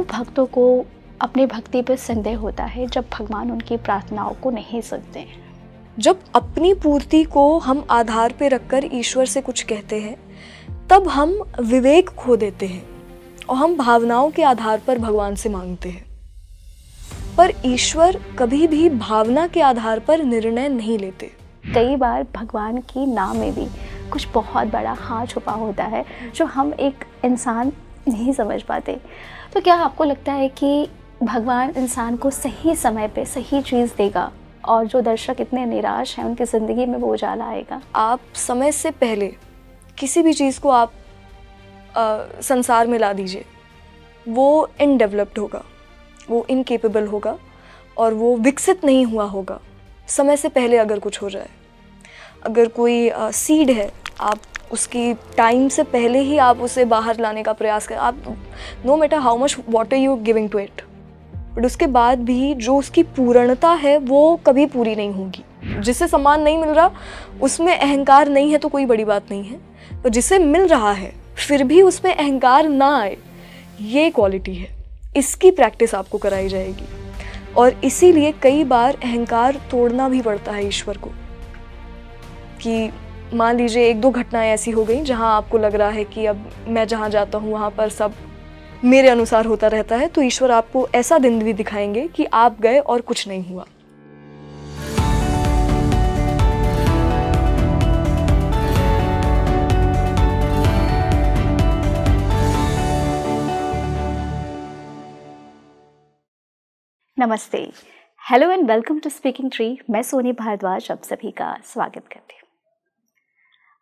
क्यों भक्तों को अपनी भक्ति पर संदेह होता है जब भगवान उनकी प्रार्थनाओं को नहीं सुनते हैं? जब अपनी पूर्ति को हम आधार पे रखकर ईश्वर से कुछ कहते हैं तब हम विवेक खो देते हैं और हम भावनाओं के आधार पर भगवान से मांगते हैं। पर ईश्वर कभी भी भावना के आधार पर निर्णय नहीं लेते। कई बार भगवान की नाम में भी कुछ बहुत बड़ा हाथ छुपा होता है जो हम एक इंसान नहीं समझ पाते। तो क्या आपको लगता है कि भगवान इंसान को सही समय पे सही चीज़ देगा और जो दर्शक इतने निराश हैं उनकी ज़िंदगी में वो उजाला आएगा? आप समय से पहले किसी भी चीज़ को आप संसार में ला दीजिए, वो इनडेवलप्ड होगा, वो इनकेपेबल होगा और वो विकसित नहीं हुआ होगा समय से पहले। अगर कुछ हो जाए, अगर कोई सीड है, आप उसकी टाइम से पहले ही आप उसे बाहर लाने का प्रयास करें, आप no matter how much water you giving to it, but उसके बाद भी जो उसकी पूर्णता है वो कभी पूरी नहीं होगी। जिसे सम्मान नहीं मिल रहा उसमें अहंकार नहीं है तो कोई बड़ी बात नहीं है, पर जिसे मिल रहा है फिर भी उसमें अहंकार ना आए, ये क्वालिटी है, इसकी प्रैक्टिस आपको कराई जाएगी। और इसीलिए कई बार अहंकार तोड़ना भी पड़ता है ईश्वर को। कि मान लीजिए 1-2 घटनाएं ऐसी हो गई जहां आपको लग रहा है कि अब मैं जहां जाता हूं वहां पर सब मेरे अनुसार होता रहता है, तो ईश्वर आपको ऐसा दिन भी दिखाएंगे कि आप गए और कुछ नहीं हुआ। नमस्ते, hello and welcome to Speaking Tree. मैं सोनी भारद्वाज आप सभी का स्वागत करती हूँ।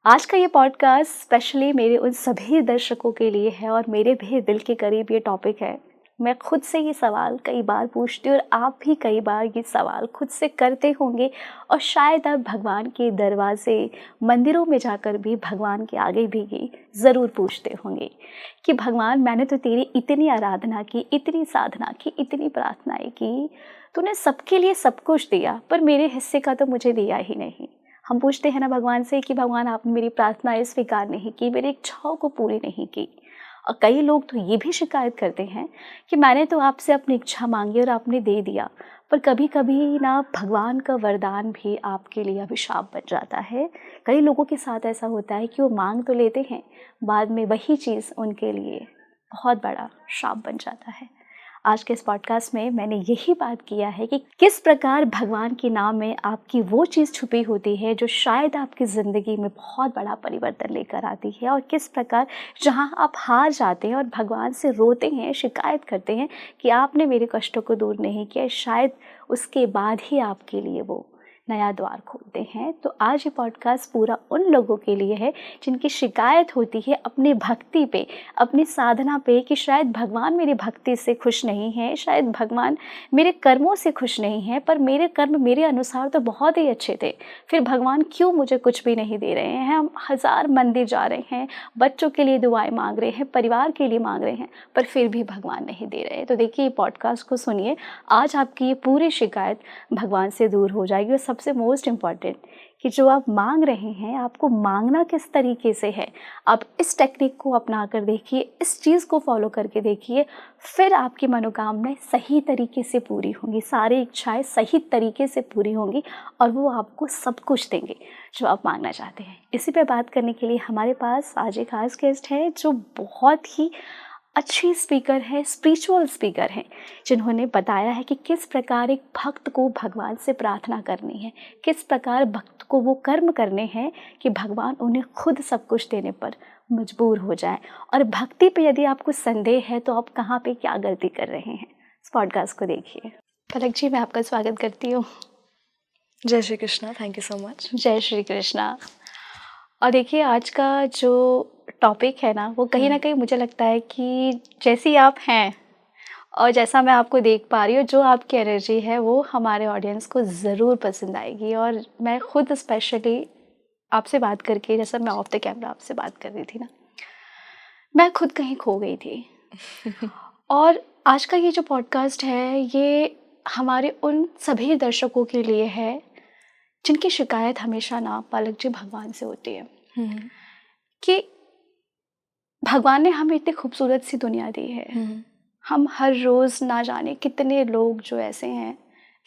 आज का ये पॉडकास्ट स्पेशली मेरे उन सभी दर्शकों के लिए है और मेरे भी दिल के करीब ये टॉपिक है। मैं खुद से ये सवाल कई बार पूछती हूँ और आप भी कई बार ये सवाल खुद से करते होंगे और शायद आप भगवान के दरवाजे मंदिरों में जाकर भी भगवान के आगे भी ये ज़रूर पूछते होंगे कि भगवान, मैंने तो तेरी इतनी आराधना की, इतनी साधना की, इतनी प्रार्थनाएं की, तूने सबके लिए सब कुछ दिया पर मेरे हिस्से का तो मुझे दिया ही नहीं। हम पूछते हैं ना भगवान से कि भगवान आपने मेरी प्रार्थनाएं स्वीकार नहीं की, मेरी इच्छाओं को पूरी नहीं की। और कई लोग तो ये भी शिकायत करते हैं कि मैंने तो आपसे अपनी इच्छा मांगी और आपने दे दिया, पर कभी कभी ना भगवान का वरदान भी आपके लिए अभिशाप बन जाता है। कई लोगों के साथ ऐसा होता है कि वो मांग तो लेते हैं, बाद में वही चीज़ उनके लिए बहुत बड़ा श्राप बन जाता है। आज के इस पॉडकास्ट में मैंने यही बात किया है कि किस प्रकार भगवान के नाम में आपकी वो चीज़ छुपी होती है जो शायद आपकी ज़िंदगी में बहुत बड़ा परिवर्तन लेकर आती है, और किस प्रकार जहां आप हार जाते हैं और भगवान से रोते हैं, शिकायत करते हैं कि आपने मेरे कष्टों को दूर नहीं किया, शायद उसके बाद ही आपके लिए वो नया द्वार खोलते हैं। तो आज ये पॉडकास्ट पूरा उन लोगों के लिए है जिनकी शिकायत होती है अपनी भक्ति पे, अपनी साधना पे कि शायद भगवान मेरी भक्ति से खुश नहीं है, शायद भगवान मेरे कर्मों से खुश नहीं है, पर मेरे कर्म मेरे अनुसार तो बहुत ही अच्छे थे, फिर भगवान क्यों मुझे कुछ भी नहीं दे रहे हैं। हम 1000 मंदिर जा रहे हैं, बच्चों के लिए दुआएं मांग रहे हैं, परिवार के लिए मांग रहे हैं, पर फिर भी भगवान नहीं दे रहे। तो देखिए, ये पॉडकास्ट को सुनिए, आज आपकी ये पूरी शिकायत भगवान से दूर हो जाएगी। और सबसे मोस्ट इम्पॉर्टेंट कि जो आप मांग रहे हैं, आपको मांगना किस तरीके से है, आप इस टेक्निक को अपना कर देखिए, इस चीज़ को फॉलो करके देखिए, फिर आपकी मनोकामनाएं सही तरीके से पूरी होंगी, सारी इच्छाएं सही तरीके से पूरी होंगी और वो आपको सब कुछ देंगे जो आप मांगना चाहते हैं। इसी पे बात करने के लिए हमारे पास आज एक खास गेस्ट है जो बहुत ही अच्छी स्पीकर है, स्पिरिचुअल स्पीकर हैं, जिन्होंने बताया है कि किस प्रकार एक भक्त को भगवान से प्रार्थना करनी है, किस प्रकार भक्त को वो कर्म करने हैं कि भगवान उन्हें खुद सब कुछ देने पर मजबूर हो जाए। और भक्ति पे यदि आपको संदेह है तो आप कहाँ पे क्या गलती कर रहे हैं, इस पॉडकास्ट को देखिए। पलक जी, मैं आपका स्वागत करती हूँ। जय Shri Krishna, thank you so much. जय श्री कृष्णा। और देखिए, आज का जो टॉपिक है ना, वो कहीं ना कहीं मुझे लगता है कि जैसी आप हैं और जैसा मैं आपको देख पा रही हूँ, जो आपकी एनर्जी है वो हमारे ऑडियंस को ज़रूर पसंद आएगी। और मैं खुद स्पेशली आपसे बात करके, जैसा मैं ऑफ द कैमरा आपसे बात कर रही थी ना, मैं खुद कहीं खो गई थी। और आज का ये जो पॉडकास्ट है, ये हमारे उन सभी दर्शकों के लिए है जिनकी शिकायत हमेशा ना पलक जी भगवान से होती है कि भगवान ने हमें इतनी खूबसूरत सी दुनिया दी है, हम हर रोज़ ना जाने कितने लोग जो ऐसे हैं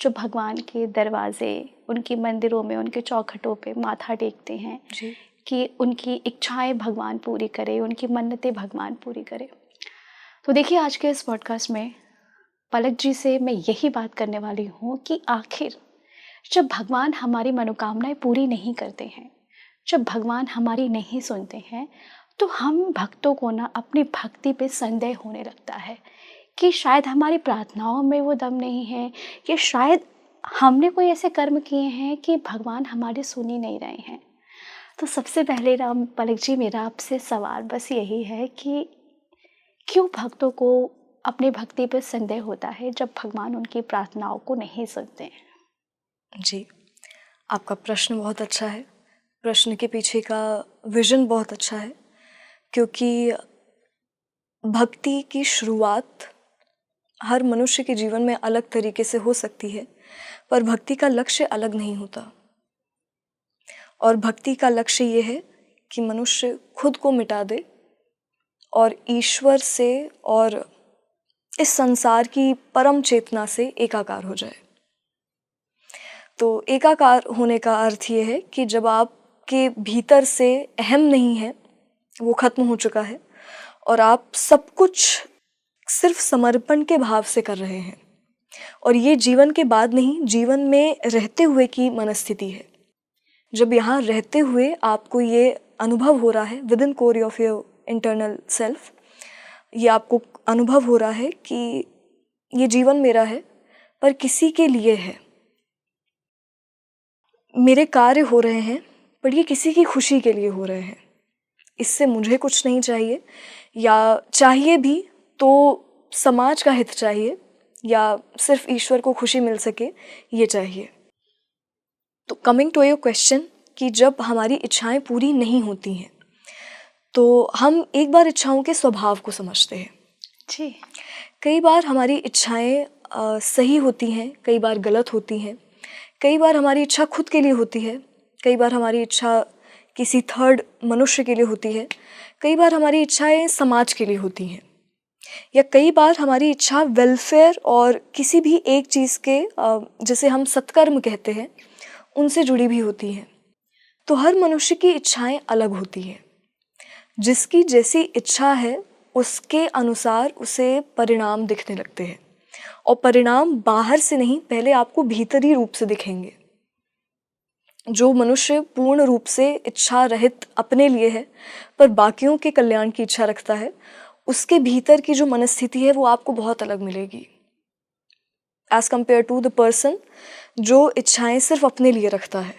जो भगवान के दरवाजे, उनकी मंदिरों में, उनके चौखटों पे माथा टेकते हैं जी। कि उनकी इच्छाएं भगवान पूरी करे, उनकी मन्नतें भगवान पूरी करे। तो देखिए, आज के इस पॉडकास्ट में पलक जी से मैं यही बात करने वाली हूँ कि आखिर जब भगवान हमारी मनोकामनाएं पूरी नहीं करते हैं, जब भगवान हमारी नहीं सुनते हैं, तो हम भक्तों को ना अपनी भक्ति पे संदेह होने लगता है कि शायद हमारी प्रार्थनाओं में वो दम नहीं है, कि शायद हमने कोई ऐसे कर्म किए हैं कि भगवान हमारी सुन ही नहीं रहे हैं। तो सबसे पहले ना पलक जी, मेरा आपसे सवाल बस यही है कि क्यों भक्तों को अपनी भक्ति पर संदेह होता है जब भगवान उनकी प्रार्थनाओं को नहीं सुनते हैं? जी, आपका प्रश्न बहुत अच्छा है। प्रश्न के पीछे का विज़न बहुत अच्छा है, क्योंकि भक्ति की शुरुआत हर मनुष्य के जीवन में अलग तरीके से हो सकती है, पर भक्ति का लक्ष्य अलग नहीं होता। और भक्ति का लक्ष्य ये है कि मनुष्य खुद को मिटा दे और ईश्वर से और इस संसार की परम चेतना से एकाकार हो जाए। तो एकाकार होने का अर्थ ये है कि जब आपके भीतर से अहम नहीं है, वो ख़त्म हो चुका है और आप सब कुछ सिर्फ समर्पण के भाव से कर रहे हैं। और ये जीवन के बाद नहीं, जीवन में रहते हुए की मनस्थिति है। जब यहाँ रहते हुए आपको ये अनुभव हो रहा है with in core of your internal self, ये आपको अनुभव हो रहा है कि ये जीवन मेरा है पर किसी के लिए है, मेरे कार्य हो रहे हैं पर ये किसी की खुशी के लिए हो रहे हैं, इससे मुझे कुछ नहीं चाहिए, या चाहिए भी तो समाज का हित चाहिए, या सिर्फ ईश्वर को खुशी मिल सके ये चाहिए। तो कमिंग टू योर क्वेश्चन कि जब हमारी इच्छाएं पूरी नहीं होती हैं तो हम एक बार इच्छाओं के स्वभाव को समझते हैं। जी। कई बार हमारी इच्छाएं सही होती हैं, कई बार गलत होती हैं। कई बार हमारी इच्छा खुद के लिए होती है, कई बार हमारी इच्छा किसी थर्ड मनुष्य के लिए होती है, कई बार हमारी इच्छाएं समाज के लिए होती हैं, या कई बार हमारी इच्छा वेलफेयर और किसी भी एक चीज़ के जिसे हम सत्कर्म कहते हैं उनसे जुड़ी भी होती हैं। तो हर मनुष्य की इच्छाएं अलग होती हैं। जिसकी जैसी इच्छा है उसके अनुसार उसे परिणाम दिखने लगते हैं, और परिणाम बाहर से नहीं, पहले आपको भीतरी रूप से दिखेंगे। जो मनुष्य पूर्ण रूप से इच्छा रहित अपने लिए है पर बाकियों के कल्याण की इच्छा रखता है, उसके भीतर की जो मनस्थिति है वो आपको बहुत अलग मिलेगी as compare to the person जो इच्छाएं सिर्फ अपने लिए रखता है।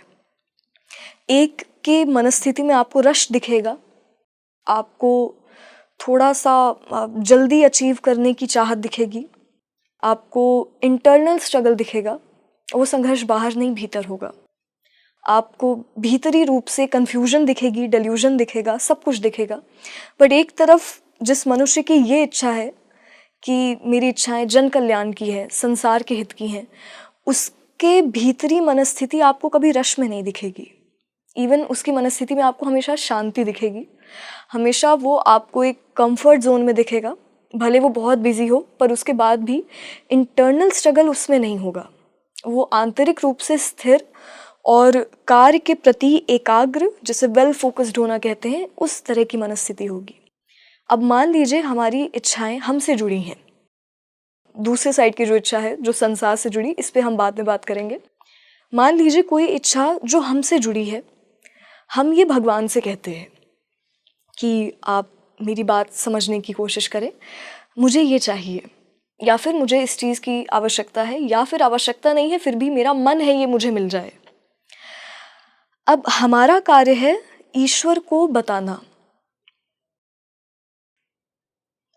एक के मनस्थिति में आपको रश दिखेगा, आपको थोड़ा सा जल्दी अचीव करने की चाहत दिखेगी, आपको इंटरनल स्ट्रगल दिखेगा, वो संघर्ष बाहर नहीं भीतर होगा। आपको भीतरी रूप से कन्फ्यूजन दिखेगी, डेल्यूजन दिखेगा, सब कुछ दिखेगा। बट एक तरफ जिस मनुष्य की ये इच्छा है कि मेरी इच्छाएं जन कल्याण की है, संसार के हित की हैं, उसके भीतरी मनस्थिति आपको कभी रश में नहीं दिखेगी। इवन उसकी मनस्थिति में आपको हमेशा शांति दिखेगी, हमेशा वो आपको एक कंफर्ट जोन में दिखेगा। भले वो बहुत बिजी हो पर उसके बाद भी इंटरनल स्ट्रगल उसमें नहीं होगा। वो आंतरिक रूप से स्थिर और कार्य के प्रति एकाग्र, जिसे वेल फोकस्ड होना कहते हैं, उस तरह की मनस्थिति होगी। अब मान लीजिए हमारी इच्छाएं हमसे जुड़ी हैं, दूसरे साइड की जो इच्छा है जो संसार से जुड़ी, इस पे हम बाद में बात करेंगे। मान लीजिए कोई इच्छा जो हमसे जुड़ी है, हम ये भगवान से कहते हैं कि आप मेरी बात समझने की कोशिश करें, मुझे ये चाहिए, या फिर मुझे इस चीज़ की आवश्यकता है, या फिर आवश्यकता नहीं है फिर भी मेरा मन है ये मुझे मिल जाए। अब हमारा कार्य है ईश्वर को बताना।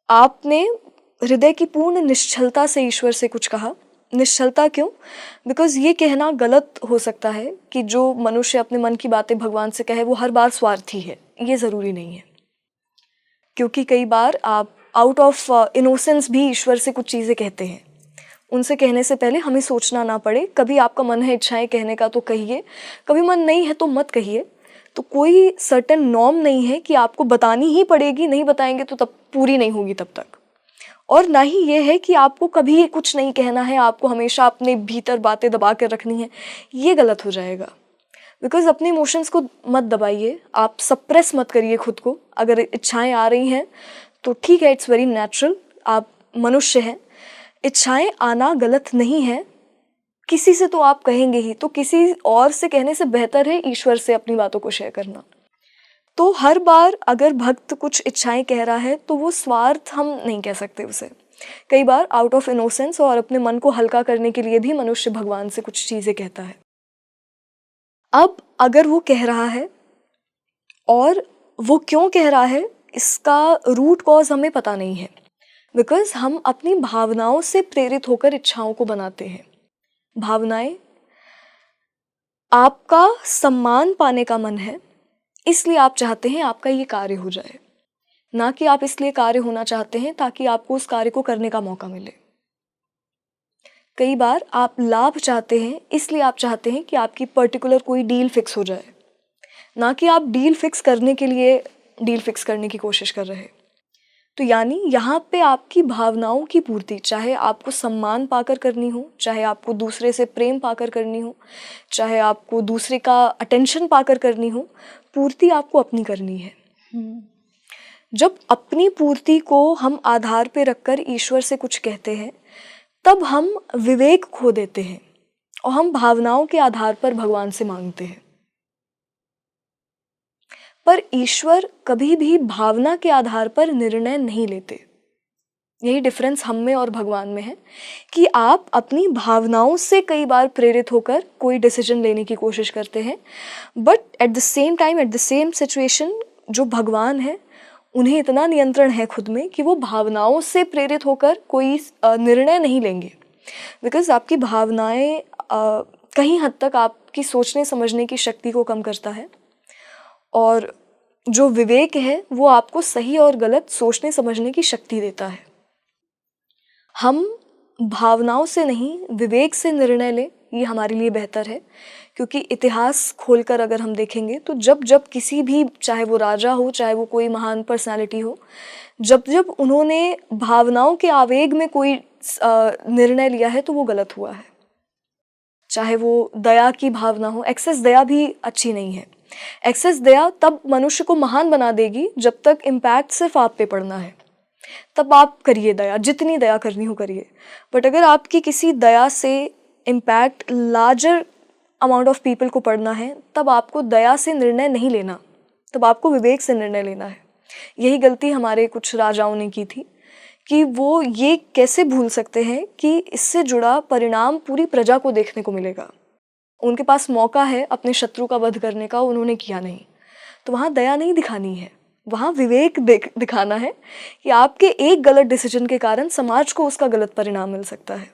आपने हृदय की पूर्ण निश्चलता से ईश्वर से कुछ कहा। निश्चलता क्यों? बिकॉज ये कहना गलत हो सकता है कि जो मनुष्य अपने मन की बातें भगवान से कहे वो हर बार स्वार्थी है, ये ज़रूरी नहीं है। क्योंकि कई बार आप आउट ऑफ इनोसेंस भी ईश्वर से कुछ चीज़ें कहते हैं। उनसे कहने से पहले हमें सोचना ना पड़े। कभी आपका मन है इच्छाएं कहने का तो कहिए, कभी मन नहीं है तो मत कहिए। तो कोई सर्टेन नॉर्म नहीं है कि आपको बतानी ही पड़ेगी, नहीं बताएंगे तो तब पूरी नहीं होगी तब तक। और ना ही ये है कि आपको कभी कुछ नहीं कहना है, आपको हमेशा अपने भीतर बातें दबा कर रखनी है, ये गलत हो जाएगा। बिकॉज अपने इमोशंस को मत दबाइए, आप सप्रेस मत करिए खुद को। अगर इच्छाएं आ रही हैं तो ठीक है, इट्स वेरी नेचुरल, आप मनुष्य हैं, इच्छाएं आना गलत नहीं है। किसी से तो आप कहेंगे ही, तो किसी और से कहने से बेहतर है ईश्वर से अपनी बातों को शेयर करना। तो हर बार अगर भक्त कुछ इच्छाएं कह रहा है तो वो स्वार्थ हम नहीं कह सकते उसे। कई बार आउट ऑफ इनोसेंस और अपने मन को हल्का करने के लिए भी मनुष्य भगवान से कुछ चीज़ें कहता है। अब अगर वो कह रहा है और वो क्यों कह रहा है, इसका रूट कॉज हमें पता नहीं है। बिकॉज हम अपनी भावनाओं से प्रेरित होकर इच्छाओं को बनाते हैं। भावनाएं, आपका सम्मान पाने का मन है, इसलिए आप चाहते हैं आपका ये कार्य हो जाए, ना कि आप इसलिए कार्य होना चाहते हैं ताकि आपको उस कार्य को करने का मौका मिले। कई बार आप लाभ चाहते हैं, इसलिए आप चाहते हैं कि आपकी पर्टिकुलर कोई डील फिक्स हो जाए, ना कि आप डील फिक्स करने के लिए डील फिक्स करने की कोशिश कर रहे। तो यानी यहाँ पे आपकी भावनाओं की पूर्ति, चाहे आपको सम्मान पाकर करनी हो, चाहे आपको दूसरे से प्रेम पाकर करनी हो, चाहे आपको दूसरे का अटेंशन पाकर करनी हो, पूर्ति आपको अपनी करनी है। जब अपनी पूर्ति को हम आधार पे रखकर ईश्वर से कुछ कहते हैं, तब हम विवेक खो देते हैं और हम भावनाओं के आधार पर भगवान से मांगते हैं। पर ईश्वर कभी भी भावना के आधार पर निर्णय नहीं लेते। यही डिफरेंस हम में और भगवान में है कि आप अपनी भावनाओं से कई बार प्रेरित होकर कोई डिसीजन लेने की कोशिश करते हैं, but at the same time, at the same situation, जो भगवान है उन्हें इतना नियंत्रण है खुद में कि वो भावनाओं से प्रेरित होकर कोई निर्णय नहीं लेंगे। बिकॉज आपकी भावनाएं कहीं हद तक आपकी सोचने समझने की शक्ति को कम करता है, और जो विवेक है वो आपको सही और गलत सोचने समझने की शक्ति देता है। हम भावनाओं से नहीं, विवेक से निर्णय लें, ये हमारे लिए बेहतर है। क्योंकि इतिहास खोलकर अगर हम देखेंगे तो जब जब किसी भी, चाहे वो राजा हो, चाहे वो कोई महान पर्सनालिटी हो, जब जब उन्होंने भावनाओं के आवेग में कोई निर्णय लिया है तो वो गलत हुआ है। चाहे वो दया की भावना हो, एक्सेस दया भी अच्छी नहीं है। एक्सेस दया तब मनुष्य को महान बना देगी जब तक इम्पैक्ट सिर्फ आप पे पड़ना है, तब आप करिए दया, जितनी दया करनी हो करिए। बट अगर आपकी किसी दया से impact larger amount of people को पड़ना है, तब आपको दया से निर्णय नहीं लेना, तब आपको विवेक से निर्णय लेना है। यही गलती हमारे कुछ राजाओं ने की थी कि वो ये कैसे भूल सकते हैं कि इससे जुड़ा परिणाम पूरी प्रजा को देखने को मिलेगा। उनके पास मौका है अपने शत्रु का वध करने का, उन्होंने किया नहीं। तो वहाँ दया नहीं दिखानी है, वहाँ विवेक दिखाना है कि आपके एक गलत डिसीजन के कारण समाज को उसका गलत परिणाम मिल सकता है।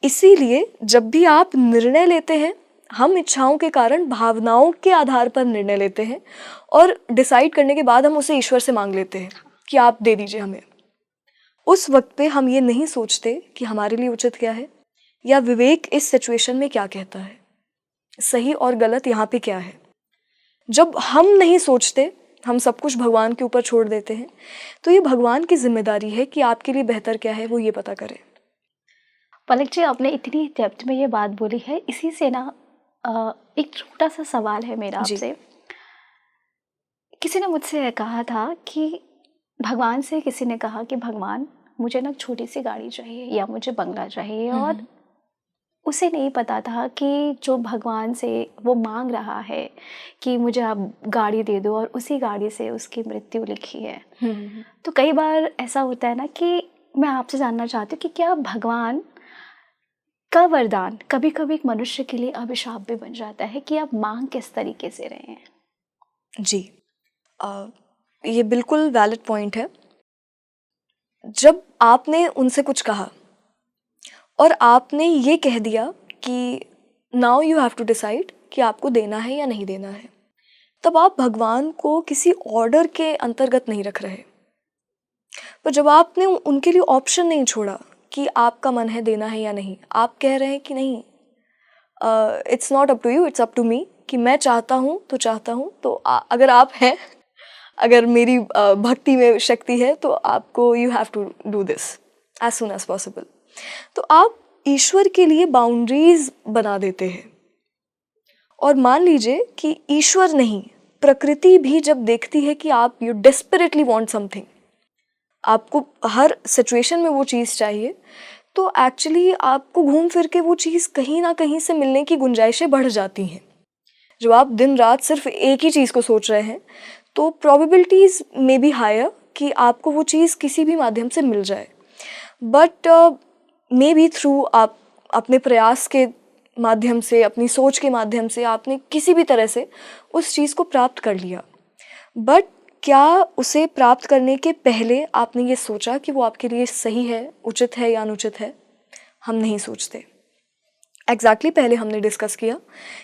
इसीलिए जब भी आप निर्णय लेते हैं, हम इच्छाओं के कारण भावनाओं के आधार पर निर्णय लेते हैं, और डिसाइड करने के बाद हम उसे ईश्वर से मांग लेते हैं कि आप दे दीजिए हमें। उस वक्त पे हम ये नहीं सोचते कि हमारे लिए उचित क्या है, या विवेक इस सिचुएशन में क्या कहता है, सही और गलत यहाँ पे क्या है। जब हम नहीं सोचते, हम सब कुछ भगवान के ऊपर छोड़ देते हैं, तो ये भगवान की जिम्मेदारी है कि आपके लिए बेहतर क्या है वो ये पता करें। पलक जी, आपने इतनी डेप्थ में ये बात बोली है, इसी से ना एक छोटा सा सवाल है मेरा आपसे। किसी ने मुझसे कहा था कि भगवान से किसी ने कहा कि भगवान मुझे ना छोटी सी गाड़ी चाहिए या मुझे बंगला चाहिए, और उसे नहीं पता था कि जो भगवान से वो मांग रहा है कि मुझे आप गाड़ी दे दो, और उसी गाड़ी से उसकी मृत्यु लिखी है। तो कई बार ऐसा होता है ना कि मैं आपसे जानना चाहती हूँ कि क्या भगवान का वरदान कभी कभी एक मनुष्य के लिए अभिशाप भी बन जाता है कि आप मांग किस तरीके से रहे हैं? जी, ये बिल्कुल वैलिड पॉइंट है। जब आपने उनसे कुछ कहा और आपने ये कह दिया कि now you have to decide कि आपको देना है या नहीं देना है, तब आप भगवान को किसी ऑर्डर के अंतर्गत नहीं रख रहे। पर जब आपने उनके लिए ऑप्शन नहीं छोड़ा कि आपका मन है देना है या नहीं, आप कह रहे हैं कि नहीं, it's not up to you, it's up to me, कि मैं चाहता हूँ तो चाहता हूँ। तो अगर आप हैं अगर मेरी भक्ति में शक्ति है तो आपको you have to do this as soon as possible. तो आप ईश्वर के लिए बाउंड्रीज बना देते हैं। और मान लीजिए कि ईश्वर नहीं, प्रकृति भी जब देखती है कि आप यू डेस्परेटली वांट समथिंग, आपको हर सिचुएशन में वो चीज़ चाहिए, तो एक्चुअली आपको घूम फिर के वो चीज़ कहीं ना कहीं से मिलने की गुंजाइशें बढ़ जाती हैं। जब आप दिन रात सिर्फ एक ही चीज़ को सोच रहे हैं तो प्रोबेबिलिटीज़ मे बी हायर कि आपको वो चीज़ किसी भी माध्यम से मिल जाए, बट मे बी थ्रू आप अपने प्रयास के माध्यम से, अपनी सोच के माध्यम से आपने किसी भी तरह से उस चीज़ को प्राप्त कर लिया, बट क्या उसे प्राप्त करने के पहले आपने ये सोचा कि वो आपके लिए सही है, उचित है या अनुचित है? हम नहीं सोचते। एग्जैक्टली पहले हमने डिस्कस किया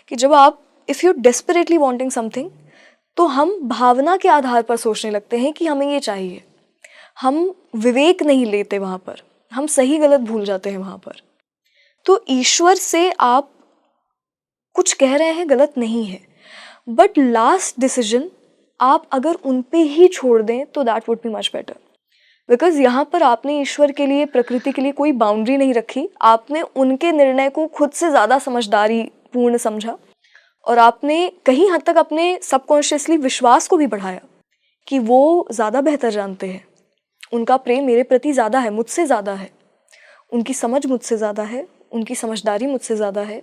कि जब आप if you desperately wanting something, तो हम भावना के आधार पर सोचने लगते हैं कि हमें ये चाहिए। हम विवेक नहीं लेते वहाँ पर, हम सही गलत भूल जाते हैं वहाँ पर। तो ईश्वर से आप कुछ कह रहे हैं गलत नहीं है, बट लास्ट डिसीजन आप अगर उन पे ही छोड़ दें तो that would be much better, because यहाँ पर आपने ईश्वर के लिए, प्रकृति के लिए कोई बाउंड्री नहीं रखी। आपने उनके निर्णय को खुद से ज़्यादा समझदारी पूर्ण समझा और आपने कहीं हद तक अपने सबकॉन्शियसली विश्वास को भी बढ़ाया कि वो ज़्यादा बेहतर जानते हैं, उनका प्रेम मेरे प्रति ज़्यादा है, मुझसे ज़्यादा है, उनकी समझ मुझसे ज़्यादा है, उनकी समझदारी मुझसे ज़्यादा है,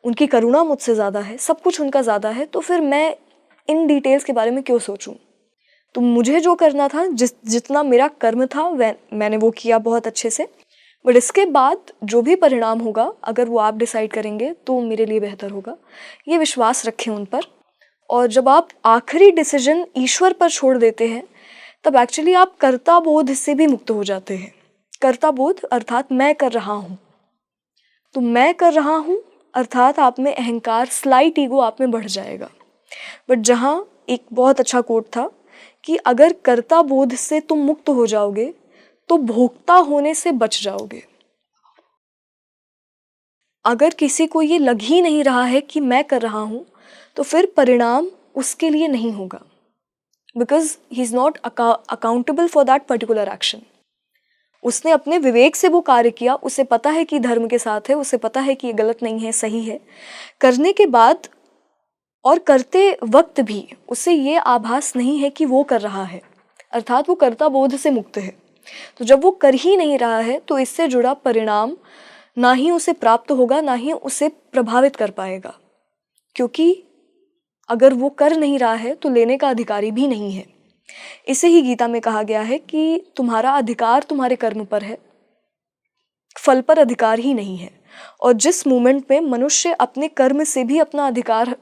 उनकी करुणा मुझसे ज़्यादा है, सब कुछ उनका ज़्यादा है। तो फिर मैं इन डिटेल्स के बारे में क्यों सोचूं? तो मुझे जो करना था, जितना मेरा कर्म था मैंने वो किया बहुत अच्छे से, बट इसके बाद जो भी परिणाम होगा, अगर वो आप डिसाइड करेंगे तो मेरे लिए बेहतर होगा। ये विश्वास रखें उन पर। और जब आप आखिरी डिसीजन ईश्वर पर छोड़ देते हैं तब एक्चुअली आप कर्ता बोध से भी मुक्त हो जाते हैं। कर्ता बोध अर्थात मैं कर रहा हूँ, तो मैं कर रहा हूँ अर्थात आप में अहंकार, स्लाइट ईगो आप में बढ़ जाएगा। बट जहाँ एक बहुत अच्छा कोट था कि अगर कर्ता बोध से तुम मुक्त हो जाओगे तो भोक्ता होने से बच जाओगे। अगर किसी को ये लग ही नहीं रहा है कि मैं कर रहा हूँ तो फिर परिणाम उसके लिए नहीं होगा, because he is not accountable for that particular action. उसने अपने विवेक से वो कार्य किया, उसे पता है कि धर्म के साथ है, उसे पता है कि ये गलत नहीं है, सही है। करने के बाद और करते वक्त भी उसे ये आभास नहीं है कि वो कर रहा है, अर्थात वो कर्ता बोध से मुक्त है। तो जब वो कर ही नहीं रहा है तो इससे जुड़ा परिणाम ना ही उसे प्राप्त होगा, ना ही उसे प्रभावित कर पाएगा, क्योंकि अगर वो कर नहीं रहा है तो लेने का अधिकारी भी नहीं है। इसे ही गीता में कहा गया है कि तुम्हारा अधिकार तुम्हारे कर्म पर है, फल पर अधिकार ही नहीं है। और जिस मोमेंट में मनुष्य अपने कर्म से भी अपना अधिकार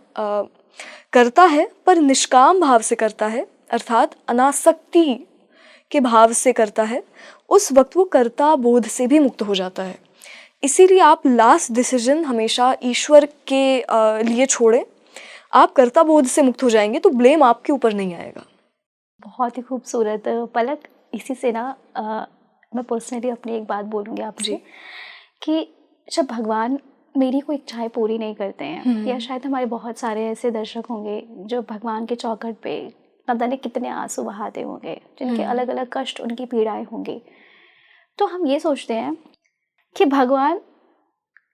करता है, पर निष्काम भाव से करता है, अर्थात अनासक्ति के भाव से करता है, उस वक्त वो कर्ता बोध से भी मुक्त हो जाता है। इसीलिए आप लास्ट डिसीजन हमेशा ईश्वर के लिए छोड़ें। आप कर्ता बोध से मुक्त हो जाएंगे तो ब्लेम आपके ऊपर नहीं आएगा। बहुत ही खूबसूरत पलक। इसी से ना मैं पर्सनली अपनी एक बात बोलूँगी आपसे कि जब भगवान मेरी कोई इच्छाएं पूरी नहीं करते हैं, या शायद हमारे बहुत सारे ऐसे दर्शक होंगे जो भगवान के चौखट पे न जाने कितने आंसू बहाते होंगे, जिनके अलग अलग कष्ट, उनकी पीड़ाएं होंगी, तो हम ये सोचते हैं कि भगवान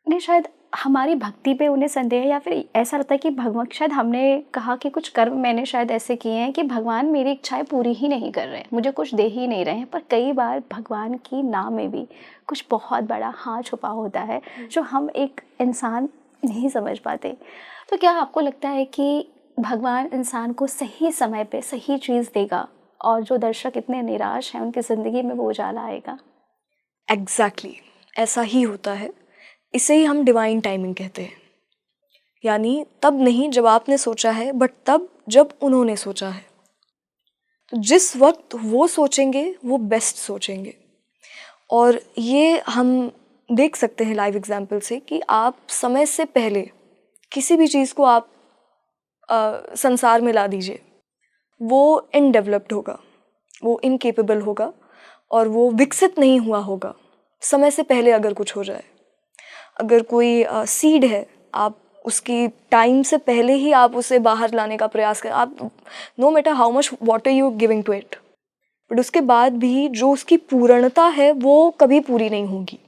ने शायद हमारी भक्ति पे उन्हें संदेह, या फिर ऐसा लगता है कि भगवान, शायद हमने कहा कि कुछ कर्म मैंने शायद ऐसे किए हैं कि भगवान मेरी इच्छाएं पूरी ही नहीं कर रहे हैं, मुझे कुछ दे ही नहीं रहे हैं। पर कई बार भगवान की नाम में भी कुछ बहुत बड़ा हाँ छुपा होता है जो हम एक इंसान नहीं समझ पाते। तो क्या आपको लगता है कि भगवान इंसान को सही समय पे सही चीज़ देगा और जो दर्शक इतने निराश हैं उनकी ज़िंदगी में वो उजाला आएगा? एग्जैक्टली ऐसा ही होता है। इसे ही हम डिवाइन टाइमिंग कहते हैं। यानी तब नहीं जब आपने सोचा है, बट तब जब उन्होंने सोचा है। तो जिस वक्त वो सोचेंगे वो बेस्ट सोचेंगे। और ये हम देख सकते हैं लाइव एग्जाम्पल से कि आप समय से पहले किसी भी चीज़ को आप संसार में ला दीजिए, वो इनडेवलप्ड होगा, वो इनकेपेबल होगा और वो विकसित नहीं हुआ होगा समय से पहले। अगर कुछ हो जाए, अगर कोई सीड है, आप उसकी टाइम से पहले ही आप उसे बाहर लाने का प्रयास करें, आप no matter how much water you giving to it, but उसके बाद भी जो उसकी पूर्णता है वो कभी पूरी नहीं होगी,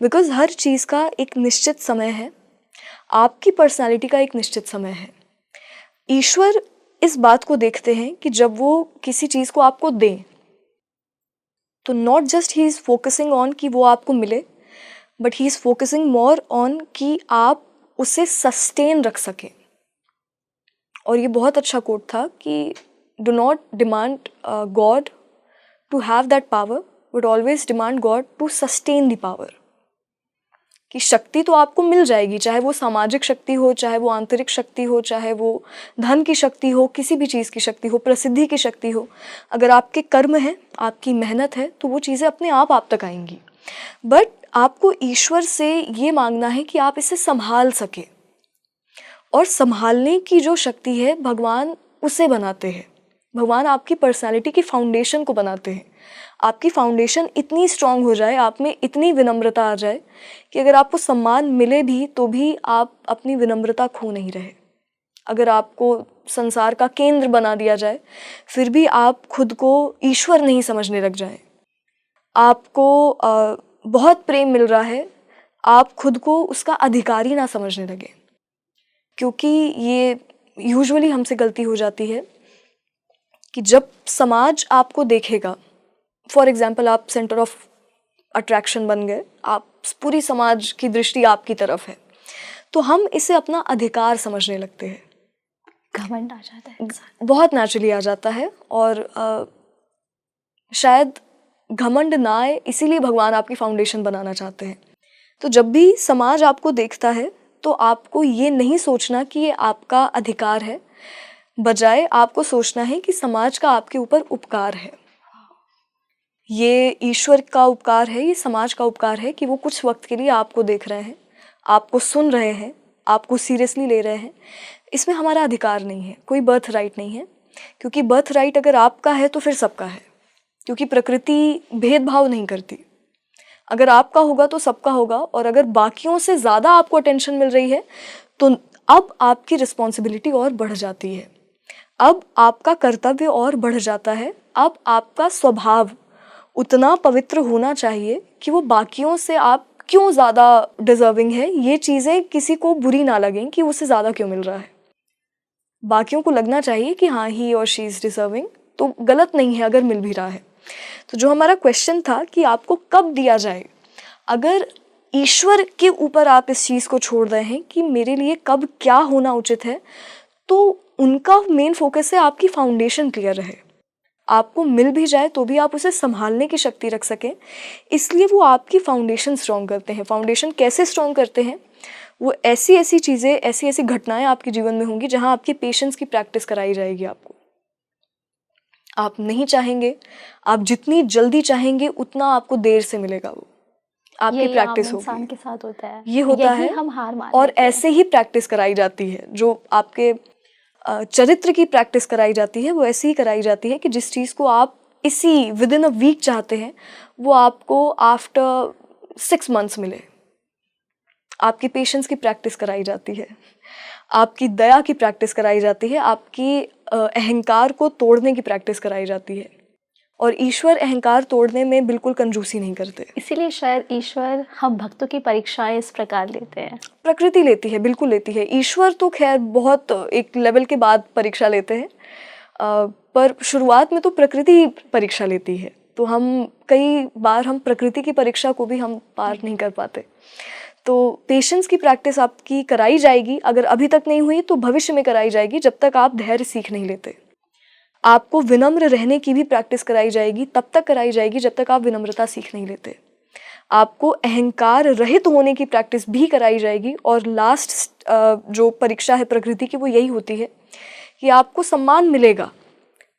बिकॉज हर चीज़ का एक निश्चित समय है, आपकी पर्सनालिटी का एक निश्चित समय है। ईश्वर इस बात को देखते हैं कि जब वो किसी चीज़ को आपको दें तो not just he is focusing on कि वो आपको मिले, but he is focusing more on कि आप उसे सस्टेन रख सकें। और ये बहुत अच्छा कोट था कि do not demand God to have that power, but always demand God to sustain the power. कि शक्ति तो आपको मिल जाएगी, चाहे वो सामाजिक शक्ति हो, चाहे वो आंतरिक शक्ति हो, चाहे वो धन की शक्ति हो, किसी भी चीज़ की शक्ति हो, प्रसिद्धि की शक्ति हो। अगर आपके कर्म है, आपकी मेहनत है, तो वो चीज़ें अपने आप तक आएंगी। बट आपको ईश्वर से ये मांगना है कि आप इसे संभाल सके, और संभालने की जो शक्ति है भगवान उसे बनाते हैं। भगवान आपकी पर्सनालिटी की फाउंडेशन को बनाते हैं। आपकी फाउंडेशन इतनी स्ट्रांग हो जाए, आप में इतनी विनम्रता आ जाए कि अगर आपको सम्मान मिले भी तो भी आप अपनी विनम्रता खो नहीं रहे। अगर आपको संसार का केंद्र बना दिया जाए फिर भी आप खुद को ईश्वर नहीं समझने लग जाए। आपको बहुत प्रेम मिल रहा है, आप खुद को उसका अधिकारी ना समझने लगे, क्योंकि ये यूजुअली हमसे गलती हो जाती है कि जब समाज आपको देखेगा, फॉर एग्जाम्पल आप सेंटर ऑफ अट्रैक्शन बन गए, आप पूरी समाज की दृष्टि आपकी तरफ है, तो हम इसे अपना अधिकार समझने लगते हैं। घमंड आ जाता है, बहुत नेचुरली आ जाता है। और शायद घमंड ना आए, इसीलिए भगवान आपकी फाउंडेशन बनाना चाहते हैं। तो जब भी समाज आपको देखता है तो आपको ये नहीं सोचना कि ये आपका अधिकार है, बजाय आपको सोचना है कि समाज का आपके ऊपर उपकार है। ये ईश्वर का उपकार है, ये समाज का उपकार है कि वो कुछ वक्त के लिए आपको देख रहे हैं, आपको सुन रहे हैं, आपको सीरियसली ले रहे हैं। इसमें हमारा अधिकार नहीं है, कोई बर्थ राइट नहीं है, क्योंकि बर्थ राइट अगर आपका है तो फिर सबका है, क्योंकि प्रकृति भेदभाव नहीं करती। अगर आपका होगा तो सबका होगा, और अगर बाकियों से ज़्यादा आपको अटेंशन मिल रही है तो अब आपकी रिस्पॉन्सिबिलिटी और बढ़ जाती है, अब आपका कर्तव्य और बढ़ जाता है। अब आपका स्वभाव उतना पवित्र होना चाहिए कि वो बाकियों से आप क्यों ज़्यादा डिजर्विंग है, ये चीज़ें किसी को बुरी ना लगें कि उसे ज़्यादा क्यों मिल रहा है। बाकियों को लगना चाहिए कि हाँ, ही और शी इज़ डिजर्विंग, तो गलत नहीं है अगर मिल भी रहा है। तो जो हमारा क्वेश्चन था कि आपको कब दिया जाए, अगर ईश्वर के ऊपर आप इस चीज़ को छोड़ रहे हैं कि मेरे लिए कब क्या होना उचित है, तो उनका मेन फोकस है आपकी फाउंडेशन क्लियर रहे। आपको मिल भी जाए तो भी आप उसे संभालने की शक्ति रख सकें, इसलिए वो आपकी फाउंडेशन स्ट्रॉन्ग करते हैं। फाउंडेशन कैसे स्ट्रॉन्ग करते हैं? वो ऐसी ऐसी चीज़ें, ऐसी ऐसी घटनाएं आपके जीवन में होंगी जहां आपकी पेशेंस की प्रैक्टिस कराई जाएगी आपको। आप नहीं चाहेंगे, आप जितनी जल्दी चाहेंगे उतना आपको देर से मिलेगा, वो आपकी प्रैक्टिस होगी। इंसान के साथ होता है, ये होता यही है, हम हार मान और लेते हैं। ऐसे ही प्रैक्टिस कराई जाती है, जो आपके चरित्र की प्रैक्टिस कराई जाती है वो ऐसे ही कराई जाती है कि जिस चीज़ को आप इसी विद इन अ वीक चाहते हैं वो आपको आफ्टर 6 months मिले। आपकी पेशेंस की प्रैक्टिस कराई जाती है, आपकी दया की प्रैक्टिस कराई जाती है, आपकी अहंकार को तोड़ने की प्रैक्टिस कराई जाती है। और ईश्वर अहंकार तोड़ने में बिल्कुल कंजूसी नहीं करते। इसीलिए शायद ईश्वर हम भक्तों की परीक्षाएं इस प्रकार लेते हैं। प्रकृति लेती है, बिल्कुल लेती है। ईश्वर तो खैर बहुत एक लेवल के बाद परीक्षा लेते हैं, पर शुरुआत में तो प्रकृति परीक्षा लेती है। तो हम कई बार हम प्रकृति की परीक्षा को भी हम पार नहीं कर पाते। तो पेशेंस की प्रैक्टिस आपकी कराई जाएगी, अगर अभी तक नहीं हुई तो भविष्य में कराई जाएगी, जब तक आप धैर्य सीख नहीं लेते। आपको विनम्र रहने की भी प्रैक्टिस कराई जाएगी, तब तक कराई जाएगी जब तक आप विनम्रता सीख नहीं लेते। आपको अहंकार रहित होने की प्रैक्टिस भी कराई जाएगी। और लास्ट जो परीक्षा है प्रकृति की वो यही होती है कि आपको सम्मान मिलेगा,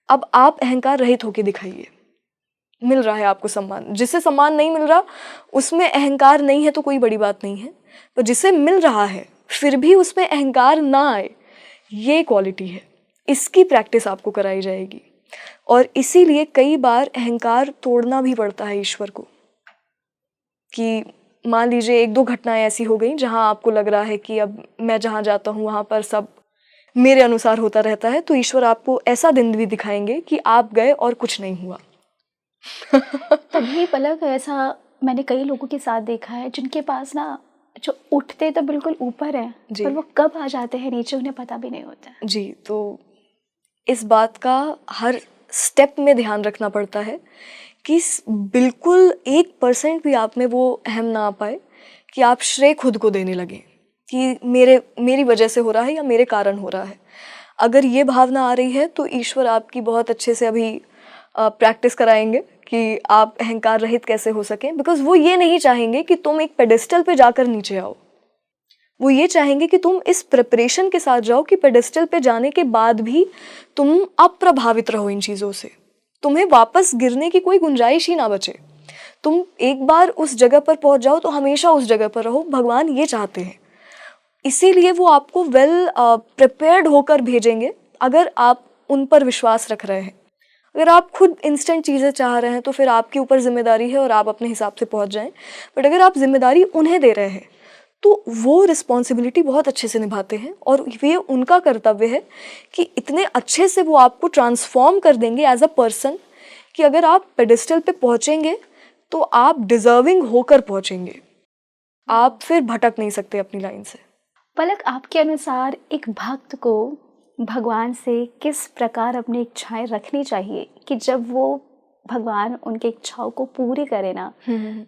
अब आप अहंकार रहित होकर दिखाइए। मिल रहा है आपको सम्मान, जिसे सम्मान नहीं मिल रहा उसमें अहंकार नहीं है तो कोई बड़ी बात नहीं है, तो जिसे मिल रहा है फिर भी उसमें अहंकार ना आए, ये क्वालिटी है, इसकी प्रैक्टिस आपको कराई जाएगी। और इसीलिए कई बार अहंकार तोड़ना भी पड़ता है ईश्वर को, कि मान लीजिए 1-2 घटनाएं ऐसी हो गई जहां आपको लग रहा है कि अब मैं जहां जाता हूं वहां पर सब मेरे अनुसार होता रहता है, तो ईश्वर आपको ऐसा दिन भी दिखाएंगे कि आप गए और कुछ नहीं हुआ। तभी पलक ऐसा मैंने कई लोगों के साथ देखा है जिनके पास ना जो उठते तो बिल्कुल ऊपर है जी। पर वो कब आ जाते हैं नीचे उन्हें पता भी नहीं होता है। जी, तो इस बात का हर स्टेप में ध्यान रखना पड़ता है कि बिल्कुल 1% भी आप में वो अहम ना आ पाए कि आप श्रेय खुद को देने लगे कि मेरी वजह से हो रहा है या मेरे कारण हो रहा है। अगर ये भावना आ रही है तो ईश्वर आपकी बहुत अच्छे से अभी प्रैक्टिस कराएंगे कि आप अहंकार रहित कैसे हो सकें, बिकॉज वो ये नहीं चाहेंगे कि तुम एक पेडेस्टल पे जाकर नीचे आओ। वो ये चाहेंगे कि तुम इस प्रिपरेशन के साथ जाओ कि पेडेस्टल पे जाने के बाद भी तुम अप्रभावित रहो इन चीज़ों से, तुम्हें वापस गिरने की कोई गुंजाइश ही ना बचे। तुम एक बार उस जगह पर पहुंच जाओ तो हमेशा उस जगह पर रहो, भगवान ये चाहते हैं। इसीलिए वो आपको वेल प्रिपेयर्ड होकर भेजेंगे अगर आप उन पर विश्वास रख रहे हैं। अगर आप खुद इंस्टेंट चीज़ें चाह रहे हैं तो फिर आपके ऊपर जिम्मेदारी है और आप अपने हिसाब से पहुंच जाएं। बट अगर आप जिम्मेदारी उन्हें दे रहे हैं तो वो रिस्पॉन्सिबिलिटी बहुत अच्छे से निभाते हैं और ये उनका कर्तव्य है कि इतने अच्छे से वो आपको ट्रांसफॉर्म कर देंगे एज अ पर्सन कि अगर आप पेडेस्टल पे पहुंचेंगे तो आप डिजर्विंग होकर पहुंचेंगे, आप फिर भटक नहीं सकते अपनी लाइन से। पलक, आपके अनुसार एक भक्त को भगवान से किस प्रकार अपनी इच्छाएं रखनी चाहिए कि जब वो भगवान उनकी इच्छाओं को पूरी करे ना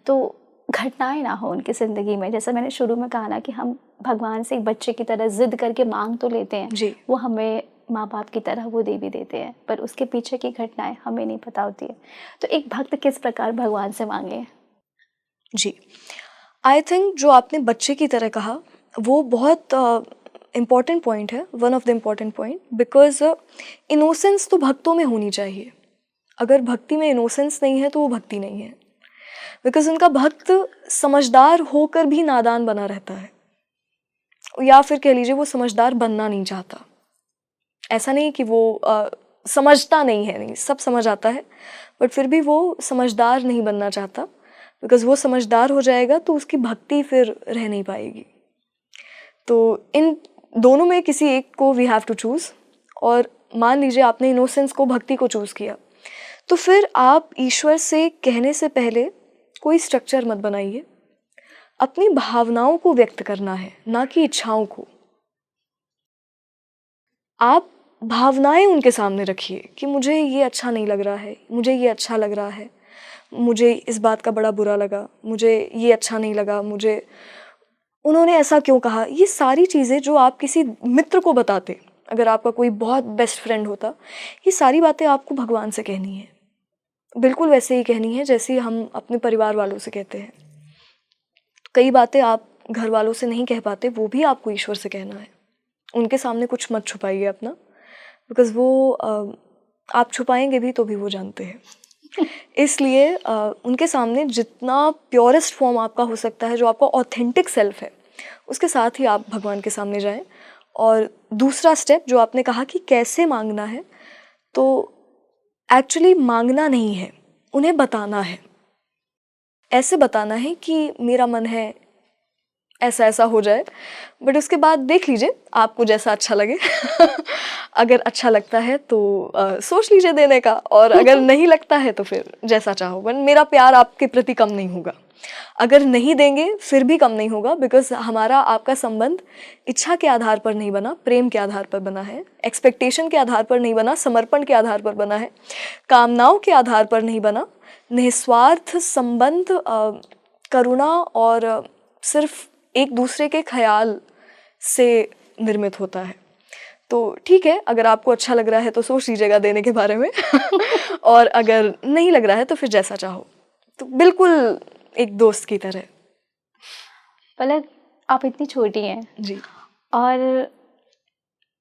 तो घटनाएं ना हो उनकी ज़िंदगी में। जैसा मैंने शुरू में कहा ना कि हम भगवान से एक बच्चे की तरह जिद करके मांग तो लेते हैं जी। वो हमें माँ बाप की तरह वो दे भी देते हैं पर उसके पीछे की घटनाएं हमें नहीं पता होती है। तो एक भक्त किस प्रकार भगवान से मांगे? जी, आई थिंक जो आपने बच्चे की तरह कहा वो बहुत इम्पॉर्टेंट पॉइंट है, one of the important point, because innocence तो भक्तों में होनी चाहिए। अगर भक्ति में इनोसेंस नहीं है तो वो भक्ति नहीं है, बिकॉज उनका भक्त समझदार होकर भी नादान बना रहता है, या फिर कह लीजिए वो समझदार बनना नहीं चाहता। ऐसा नहीं कि वो समझता नहीं है, नहीं, सब समझ आता है, बट फिर भी वो समझदार नहीं बनना चाहता, बिकॉज वो समझदार हो जाएगा तो उसकी भक्ति फिर रह नहीं पाएगी। तो इन दोनों में किसी एक को वी हैव टू चूज़। और मान लीजिए आपने इनोसेंस को, भक्ति को चूज़ किया, तो फिर आप ईश्वर से कहने से पहले कोई स्ट्रक्चर मत बनाइए। अपनी भावनाओं को व्यक्त करना है, ना कि इच्छाओं को। आप भावनाएं उनके सामने रखिए कि मुझे ये अच्छा नहीं लग रहा है, मुझे ये अच्छा लग रहा है, मुझे इस बात का बड़ा बुरा लगा, मुझे ये अच्छा नहीं लगा, मुझे उन्होंने ऐसा क्यों कहा। ये सारी चीज़ें जो आप किसी मित्र को बताते, अगर आपका कोई बहुत बेस्ट फ्रेंड होता, ये सारी बातें आपको भगवान से कहनी है। बिल्कुल वैसे ही कहनी है जैसे हम अपने परिवार वालों से कहते हैं। कई बातें आप घर वालों से नहीं कह पाते, वो भी आपको ईश्वर से कहना है। उनके सामने कुछ मत छुपाइए अपना, बिकॉज़ वो आप छुपाएंगे भी तो भी वो जानते हैं। इसलिए उनके सामने जितना प्योरेस्ट फॉर्म आपका हो सकता है, जो आपका ऑथेंटिक सेल्फ है, उसके साथ ही आप भगवान के सामने जाएं। और दूसरा स्टेप जो आपने कहा कि कैसे मांगना है, तो एक्चुअली मांगना नहीं है, उन्हें बताना है। ऐसे बताना है कि मेरा मन है ऐसा ऐसा हो जाए, बट उसके बाद देख लीजिए आपको जैसा अच्छा लगे। अगर अच्छा लगता है तो सोच लीजिए देने का, और अगर नहीं लगता है तो फिर जैसा चाहो। बट मेरा प्यार आपके प्रति कम नहीं होगा। अगर नहीं देंगे फिर भी कम नहीं होगा, बिकॉज हमारा आपका संबंध इच्छा के आधार पर नहीं बना, प्रेम के आधार पर बना है। एक्सपेक्टेशन के आधार पर नहीं बना, समर्पण के आधार पर बना है। कामनाओं के आधार पर नहीं बना। निस्वार्थ संबंध करुणा और सिर्फ एक दूसरे के ख्याल से निर्मित होता है। तो ठीक है, अगर आपको अच्छा लग रहा है तो सोच लीजिएगा देने के बारे में। और अगर नहीं लग रहा है तो फिर जैसा चाहो। तो बिल्कुल एक दोस्त की तरह। पलक, आप इतनी छोटी हैं जी, और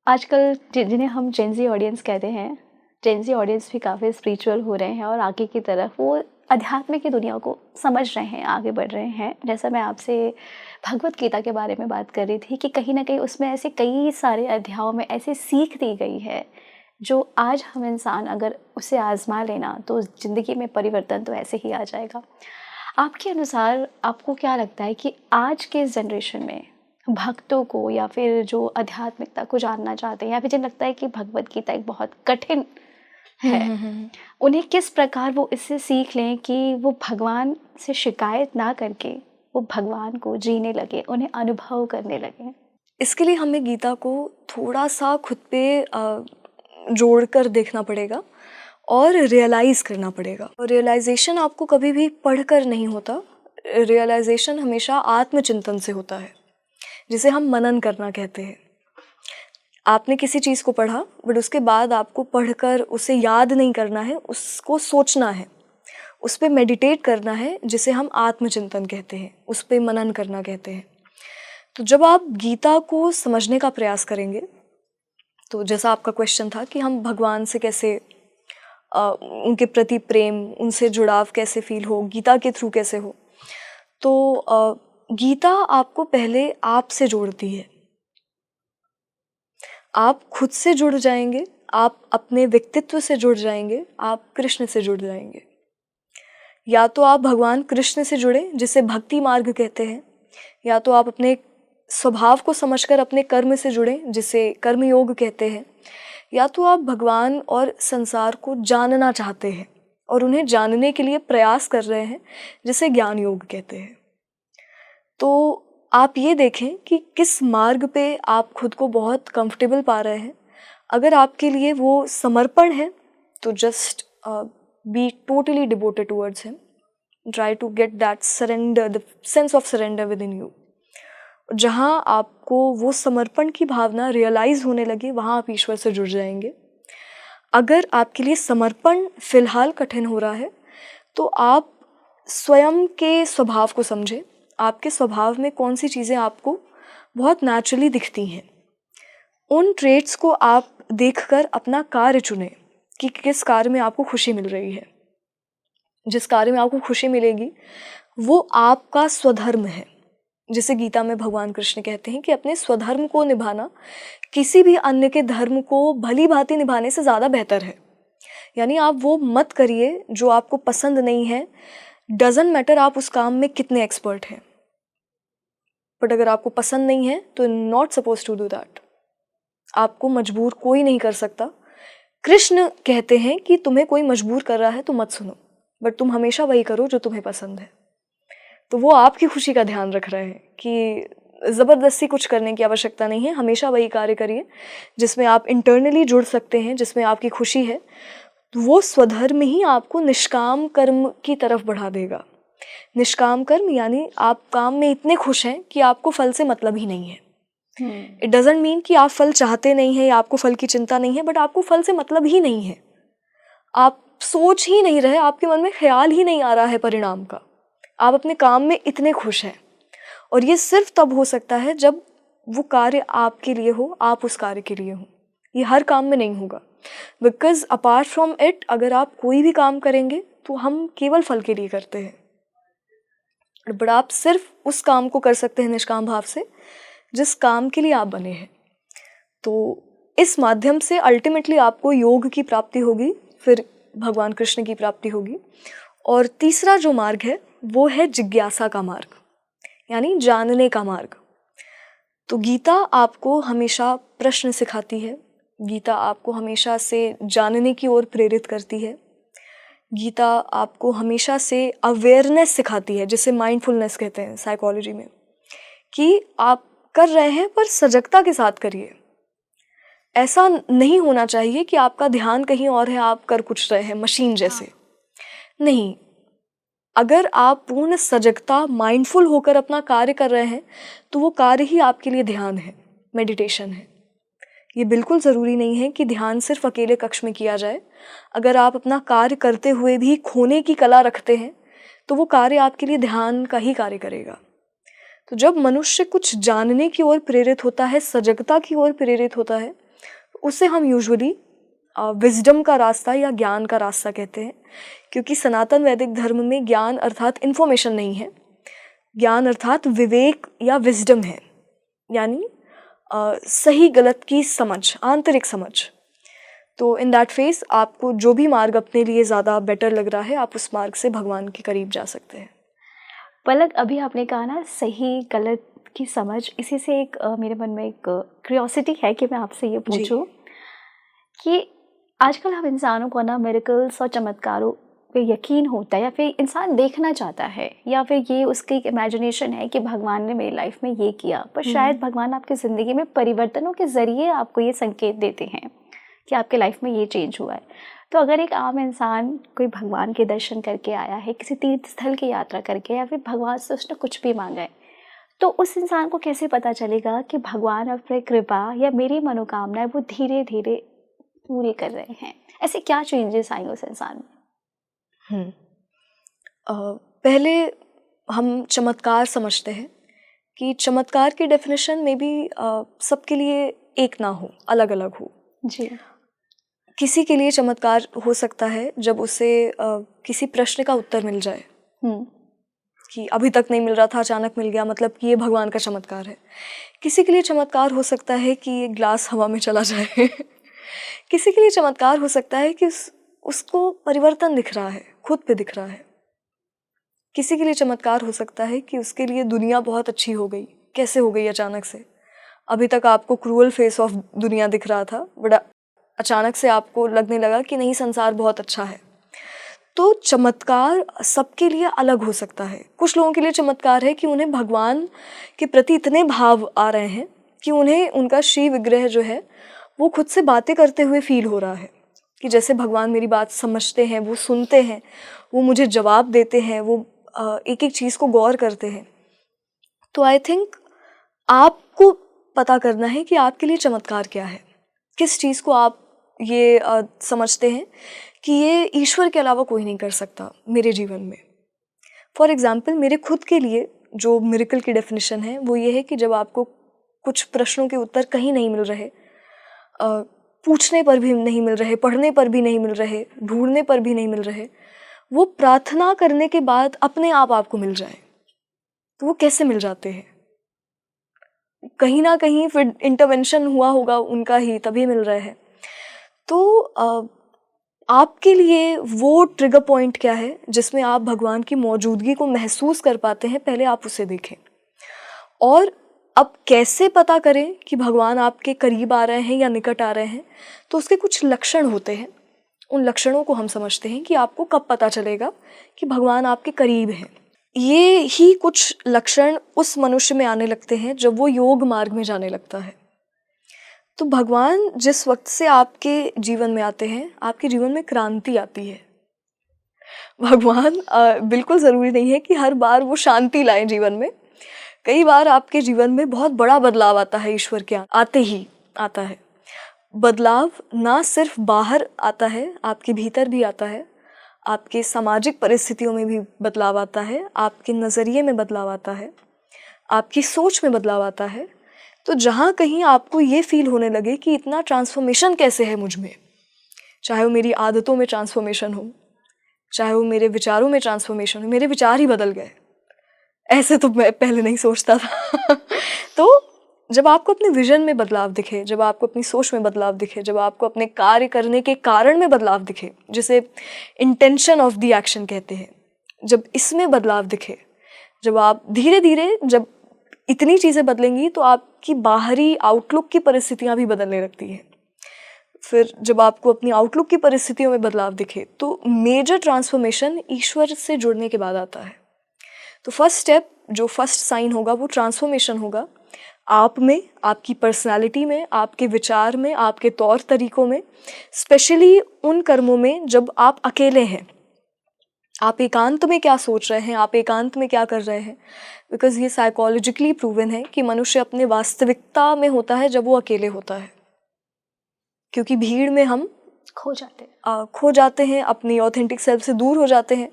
आजकल जिन्हें हम जेनजी ऑडियंस कहते हैं, जेनजी ऑडियंस भी काफ़ी स्पिरिचुअल हो रहे हैं और आगे की तरफ वो अध्यात्म की दुनिया को समझ रहे हैं, आगे बढ़ रहे हैं। जैसा मैं आपसे भगवत गीता के बारे में बात कर रही थी कि कहीं ना कहीं उसमें ऐसे कई सारे अध्यायों में ऐसी सीख दी गई है जो आज हम इंसान अगर उसे आजमा लेना तो ज़िंदगी में परिवर्तन तो ऐसे ही आ जाएगा। आपके अनुसार आपको क्या लगता है कि आज के इस जनरेशन में भक्तों को या फिर जो आध्यात्मिकता को जानना चाहते हैं या फिर जिन्हें लगता है कि भगवत गीता एक बहुत कठिन है, उन्हें किस प्रकार वो इससे सीख लें कि वो भगवान से शिकायत ना करके वो भगवान को जीने लगे, उन्हें अनुभव करने लगे? इसके लिए हमें गीता को थोड़ा सा खुद पे जोड़ कर देखना पड़ेगा और रियलाइज़ करना पड़ेगा। और रियलाइजेशन आपको कभी भी पढ़कर नहीं होता, रियलाइजेशन हमेशा आत्मचिंतन से होता है, जिसे हम मनन करना कहते हैं। आपने किसी चीज़ को पढ़ा बट उसके बाद आपको पढ़कर उसे याद नहीं करना है, उसको सोचना है, उस पर मेडिटेट करना है, जिसे हम आत्मचिंतन कहते हैं, उस पर मनन करना कहते हैं। तो जब आप गीता को समझने का प्रयास करेंगे, तो जैसा आपका क्वेश्चन था कि हम भगवान से कैसे उनके प्रति प्रेम, उनसे जुड़ाव कैसे फील हो, गीता के थ्रू कैसे हो, तो गीता आपको पहले आप से जोड़ती है। आप खुद से जुड़ जाएंगे, आप अपने व्यक्तित्व से जुड़ जाएंगे, आप कृष्ण से जुड़ जाएंगे। या तो आप भगवान कृष्ण से जुड़े, जिसे भक्ति मार्ग कहते हैं, या तो आप अपने स्वभाव को समझकर अपने कर्म से जुड़े, जिसे कर्म योग कहते हैं, या तो आप भगवान और संसार को जानना चाहते हैं और उन्हें जानने के लिए प्रयास कर रहे हैं, जिसे ज्ञान योग कहते हैं। तो आप ये देखें कि किस मार्ग पे आप खुद को बहुत कंफर्टेबल पा रहे हैं। अगर आपके लिए वो समर्पण है तो just be totally devoted towards him, try to get that surrender, the sense of surrender within you. जहाँ आपको वो समर्पण की भावना रियलाइज़ होने लगे, वहाँ आप ईश्वर से जुड़ जाएंगे। अगर आपके लिए समर्पण फ़िलहाल कठिन हो रहा है तो आप स्वयं के स्वभाव को समझें। आपके स्वभाव में कौन सी चीज़ें आपको बहुत नेचुरली दिखती हैं, उन ट्रेट्स को आप देखकर अपना कार्य चुनें कि किस कार्य में आपको खुशी मिल रही है। जिस कार्य में आपको खुशी मिलेगी वो आपका स्वधर्म है, जिसे गीता में भगवान कृष्ण कहते हैं कि अपने स्वधर्म को निभाना किसी भी अन्य के धर्म को भली भांति निभाने से ज़्यादा बेहतर है। यानी आप वो मत करिए जो आपको पसंद नहीं है, डजंट मैटर आप उस काम में कितने एक्सपर्ट हैं, बट अगर आपको पसंद नहीं है तो not suppose to do that. आपको मजबूर कोई नहीं कर सकता। कृष्ण कहते हैं कि तुम्हें कोई मजबूर कर रहा है तो मत सुनो, बट तुम हमेशा वही करो जो तुम्हें पसंद है। तो वो आपकी खुशी का ध्यान रख रहे हैं कि ज़बरदस्ती कुछ करने की आवश्यकता नहीं है, हमेशा वही कार्य करिए जिसमें आप इंटरनली जुड़ सकते हैं, जिसमें आपकी खुशी है। तो वो स्वधर्म ही आपको निष्काम कर्म की तरफ बढ़ा देगा। निष्काम कर्म यानी आप काम में इतने खुश हैं कि आपको फल से मतलब ही नहीं है। इट डजंट मीन कि आप फल चाहते नहीं हैं या आपको फल की चिंता नहीं है, बट आपको फल से मतलब ही नहीं है। आप सोच ही नहीं रहे, आपके मन में ख्याल ही नहीं आ रहा है परिणाम का। आप अपने काम में इतने खुश हैं, और ये सिर्फ तब हो सकता है जब वो कार्य आपके लिए हो, आप उस कार्य के लिए हो। ये हर काम में नहीं होगा, बिकॉज अपार्ट फ्रॉम इट अगर आप कोई भी काम करेंगे तो हम केवल फल के लिए करते हैं, बट आप सिर्फ उस काम को कर सकते हैं निष्काम भाव से जिस काम के लिए आप बने हैं। तो इस माध्यम से अल्टीमेटली आपको योग की प्राप्ति होगी, फिर भगवान कृष्ण की प्राप्ति होगी। और तीसरा जो मार्ग है वो है जिज्ञासा का मार्ग, यानी जानने का मार्ग। तो गीता आपको हमेशा प्रश्न सिखाती है, गीता आपको हमेशा से जानने की ओर प्रेरित करती है। गीता आपको हमेशा से अवेयरनेस सिखाती है, जिसे माइंडफुलनेस कहते हैं साइकोलॉजी में, कि आप कर रहे हैं पर सजगता के साथ करिए। ऐसा नहीं होना चाहिए कि आपका ध्यान कहीं और है, आप कर कुछ रहे हैं मशीन जैसे। नहीं, अगर आप पूर्ण सजगता माइंडफुल होकर अपना कार्य कर रहे हैं तो वो कार्य ही आपके लिए ध्यान है, मेडिटेशन है। ये बिल्कुल ज़रूरी नहीं है कि ध्यान सिर्फ अकेले कक्ष में किया जाए। अगर आप अपना कार्य करते हुए भी खोने की कला रखते हैं तो वो कार्य आपके लिए ध्यान का ही कार्य करेगा। तो जब मनुष्य कुछ जानने की ओर प्रेरित होता है, सजगता की ओर प्रेरित होता है, उसे हम यूजुअली विजडम का रास्ता या ज्ञान का रास्ता कहते हैं, क्योंकि सनातन वैदिक धर्म में ज्ञान अर्थात इन्फॉर्मेशन नहीं है, ज्ञान अर्थात विवेक या विजडम है, यानी सही गलत की समझ, आंतरिक समझ। तो इन दैट फेस आपको जो भी मार्ग अपने लिए ज़्यादा बेटर लग रहा है, आप उस मार्ग से भगवान के करीब जा सकते हैं। पलक, अभी आपने कहा ना सही गलत की समझ, इसी से एक मेरे मन में एक क्यूरियोसिटी है कि मैं आपसे ये पूछूं कि आजकल हम इंसानों को ना मिरेकल्स और चमत्कारों पे यकीन होता है, या फिर इंसान देखना चाहता है, या फिर ये उसकी एक इमेजिनेशन है कि भगवान ने मेरी लाइफ में ये किया, पर शायद भगवान आपकी ज़िंदगी में परिवर्तनों के ज़रिए आपको ये संकेत देते हैं कि आपके लाइफ में ये चेंज हुआ है। तो अगर एक आम इंसान कोई भगवान के दर्शन करके आया है, किसी तीर्थ स्थल की यात्रा करके, या फिर भगवान से उसने कुछ भी मांगा है, तो उस इंसान को कैसे पता चलेगा कि भगवान अपनी कृपा या मेरी मनोकामनाएं वो धीरे धीरे पूरी कर रहे हैं? ऐसे क्या चेंजेस आए उस इंसान में? पहले हम चमत्कार समझते हैं कि चमत्कार की डेफिनेशन में भी सबके लिए एक ना हो, अलग अलग हो। जी। किसी के लिए चमत्कार हो सकता है जब उसे किसी प्रश्न का उत्तर मिल जाए, कि अभी तक नहीं मिल रहा था, अचानक मिल गया, मतलब कि ये भगवान का चमत्कार है। किसी के लिए चमत्कार हो सकता है कि ये ग्लास हवा में चला जाए किसी के लिए चमत्कार हो सकता है कि उसको परिवर्तन दिख रहा है, खुद पे दिख रहा है। किसी के लिए चमत्कार हो सकता है कि उसके लिए दुनिया बहुत अच्छी हो गई। कैसे हो गई अचानक से? अभी तक आपको क्रूअल फेस ऑफ दुनिया दिख रहा था, बड़ा अचानक से आपको लगने लगा कि नहीं, संसार बहुत अच्छा है। तो चमत्कार सबके लिए अलग हो सकता है। कुछ लोगों के लिए चमत्कार है कि उन्हें भगवान के प्रति इतने भाव आ रहे हैं कि उन्हें उनका श्री विग्रह जो है वो खुद से बातें करते हुए फील हो रहा है, कि जैसे भगवान मेरी बात समझते हैं, वो सुनते हैं, वो मुझे जवाब देते हैं, वो एक एक चीज़ को गौर करते हैं। तो आई थिंक आपको पता करना है कि आपके लिए चमत्कार क्या है, किस चीज़ को आप ये समझते हैं कि ये ईश्वर के अलावा कोई नहीं कर सकता मेरे जीवन में। फॉर एग्ज़ाम्पल, मेरे खुद के लिए जो मिरेकल की डेफिनेशन है वो ये है कि जब आपको कुछ प्रश्नों के उत्तर कहीं नहीं मिल रहे, पूछने पर भी नहीं मिल रहे, पढ़ने पर भी नहीं मिल रहे, ढूंढने पर भी नहीं मिल रहे, वो प्रार्थना करने के बाद अपने आप आपको मिल जाए। तो वो कैसे मिल जाते हैं? कहीं ना कहीं फिर इंटरवेंशन हुआ होगा उनका ही, तभी मिल रहे हैं। तो आपके लिए वो ट्रिगर पॉइंट क्या है जिसमें आप भगवान की मौजूदगी को महसूस कर पाते हैं? पहले आप उसे देखें। और अब कैसे पता करें कि भगवान आपके करीब आ रहे हैं या निकट आ रहे हैं? तो उसके कुछ लक्षण होते हैं। उन लक्षणों को हम समझते हैं कि आपको कब पता चलेगा कि भगवान आपके करीब हैं। ये ही कुछ लक्षण उस मनुष्य में आने लगते हैं जब वो योग मार्ग में जाने लगता है। तो भगवान जिस वक्त से आपके जीवन में आते हैं, आपके जीवन में क्रांति आती है। भगवान बिल्कुल ज़रूरी नहीं है कि हर बार वो शांति लाएं जीवन में। कई बार आपके जीवन में बहुत बड़ा बदलाव आता है, ईश्वर के आते ही आता है। बदलाव ना सिर्फ बाहर आता है, आपके भीतर भी आता है। आपके सामाजिक परिस्थितियों में भी बदलाव आता है, आपके नज़रिए में बदलाव आता है, आपकी सोच में बदलाव आता है। तो जहाँ कहीं आपको ये फील होने लगे कि इतना ट्रांसफॉर्मेशन कैसे है मुझ में, चाहे वो मेरी आदतों में ट्रांसफॉर्मेशन हो, चाहे वो मेरे विचारों में ट्रांसफॉर्मेशन हो, मेरे विचार ही बदल गए, ऐसे तो मैं पहले नहीं सोचता था तो जब आपको अपने विजन में बदलाव दिखे, जब आपको अपनी सोच में बदलाव दिखे, जब आपको अपने कार्य करने के कारण में बदलाव दिखे, जिसे इंटेंशन ऑफ द एक्शन कहते हैं, जब इसमें बदलाव दिखे, जब आप धीरे धीरे, जब इतनी चीज़ें बदलेंगी तो आपकी बाहरी आउटलुक की परिस्थितियाँ भी बदलने लगती हैं। फिर जब आपको अपनी आउटलुक की परिस्थितियों में बदलाव दिखे तो मेजर ट्रांसफॉर्मेशन ईश्वर से जुड़ने के बाद आता है। तो फर्स्ट स्टेप, जो फर्स्ट साइन होगा वो ट्रांसफॉर्मेशन होगा आप में, आपकी पर्सनालिटी में, आपके विचार में, आपके तौर तरीकों में, स्पेशली उन कर्मों में जब आप अकेले हैं। आप एकांत में क्या सोच रहे हैं, आप एकांत में क्या कर रहे हैं? बिकॉज ये साइकोलॉजिकली प्रूवन है कि मनुष्य अपने वास्तविकता में होता है जब वो अकेले होता है, क्योंकि भीड़ में हम खो जाते हैं, अपनी ऑथेंटिक सेल्फ से दूर हो जाते हैं,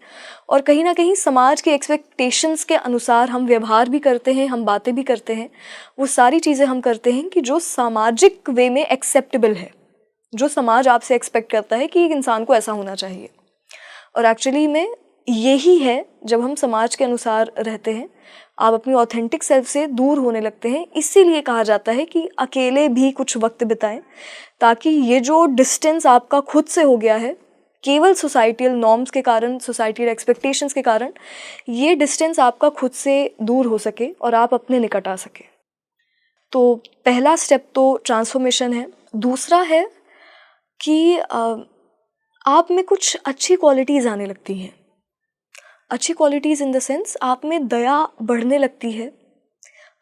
और कहीं ना कहीं समाज के एक्सपेक्टेशंस के अनुसार हम व्यवहार भी करते हैं, हम बातें भी करते हैं, वो सारी चीज़ें हम करते हैं कि जो सामाजिक वे में एक्सेप्टेबल है, जो समाज आपसे एक्सपेक्ट करता है कि एक इंसान को ऐसा होना चाहिए। और एक्चुअली में यही है, जब हम समाज के अनुसार रहते हैं आप अपनी ऑथेंटिक सेल्फ से दूर होने लगते हैं। इसीलिए कहा जाता है कि अकेले भी कुछ वक्त बिताएं, ताकि ये जो डिस्टेंस आपका खुद से हो गया है, केवल सोसाइटियल नॉर्म्स के कारण, सोसाइटियल एक्सपेक्टेशंस के कारण ये डिस्टेंस आपका खुद से दूर हो सके और आप अपने निकट आ सके। तो पहला स्टेप तो ट्रांसफॉर्मेशन है। दूसरा है कि आप में कुछ अच्छी क्वालिटीज़ आने लगती हैं। अच्छी क्वालिटीज़ इन द सेंस, आप में दया बढ़ने लगती है,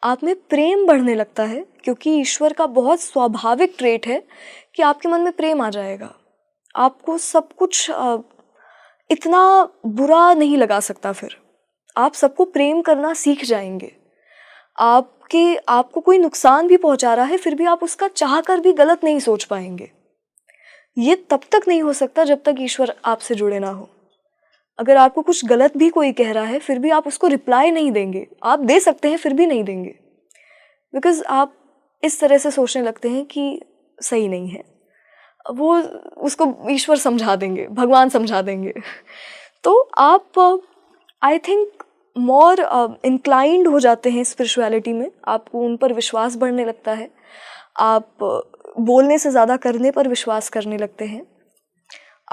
आप में प्रेम बढ़ने लगता है, क्योंकि ईश्वर का बहुत स्वाभाविक ट्रेट है कि आपके मन में प्रेम आ जाएगा। आपको सब कुछ इतना बुरा नहीं लगा सकता। फिर आप सबको प्रेम करना सीख जाएंगे। आपको कोई नुकसान भी पहुंचा रहा है, फिर भी आप उसका चाह कर भी गलत नहीं सोच पाएंगे। ये तब तक नहीं हो सकता जब तक ईश्वर आपसे जुड़े ना हो। अगर आपको कुछ गलत भी कोई कह रहा है, फिर भी आप उसको रिप्लाई नहीं देंगे। आप दे सकते हैं, फिर भी नहीं देंगे, बिकॉज आप इस तरह से सोचने लगते हैं कि सही नहीं है। वो उसको ईश्वर समझा देंगे, भगवान समझा देंगे। तो आप आई थिंक मोर इंक्लाइंड हो जाते हैं स्पिरिचुअलिटी में। आपको उन पर विश्वास बढ़ने लगता है। आप बोलने से ज़्यादा करने पर विश्वास करने लगते हैं।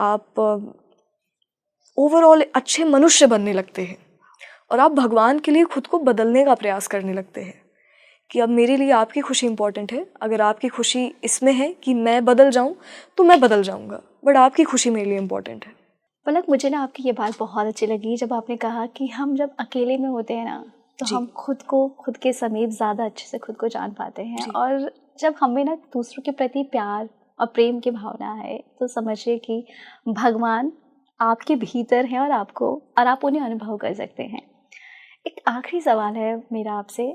आप ओवरऑल अच्छे मनुष्य बनने लगते हैं और आप भगवान के लिए खुद को बदलने का प्रयास करने लगते हैं कि अब मेरे लिए आपकी खुशी इंपॉर्टेंट है। अगर आपकी खुशी इसमें है कि मैं बदल जाऊं तो मैं बदल जाऊंगा, बट आपकी खुशी मेरे लिए इंपॉर्टेंट है। पलक, मुझे ना आपकी ये बात बहुत अच्छी लगी जब आपने कहा कि हम जब अकेले में होते हैं ना, तो हम खुद को खुद के समेत ज़्यादा अच्छे से खुद को जान पाते हैं। और जब हमें ना दूसरों के प्रति प्यार और प्रेम की भावना है, तो समझिए कि भगवान आपके भीतर हैं और आप उन्हें अनुभव कर सकते हैं। एक आखिरी सवाल है मेरा आपसे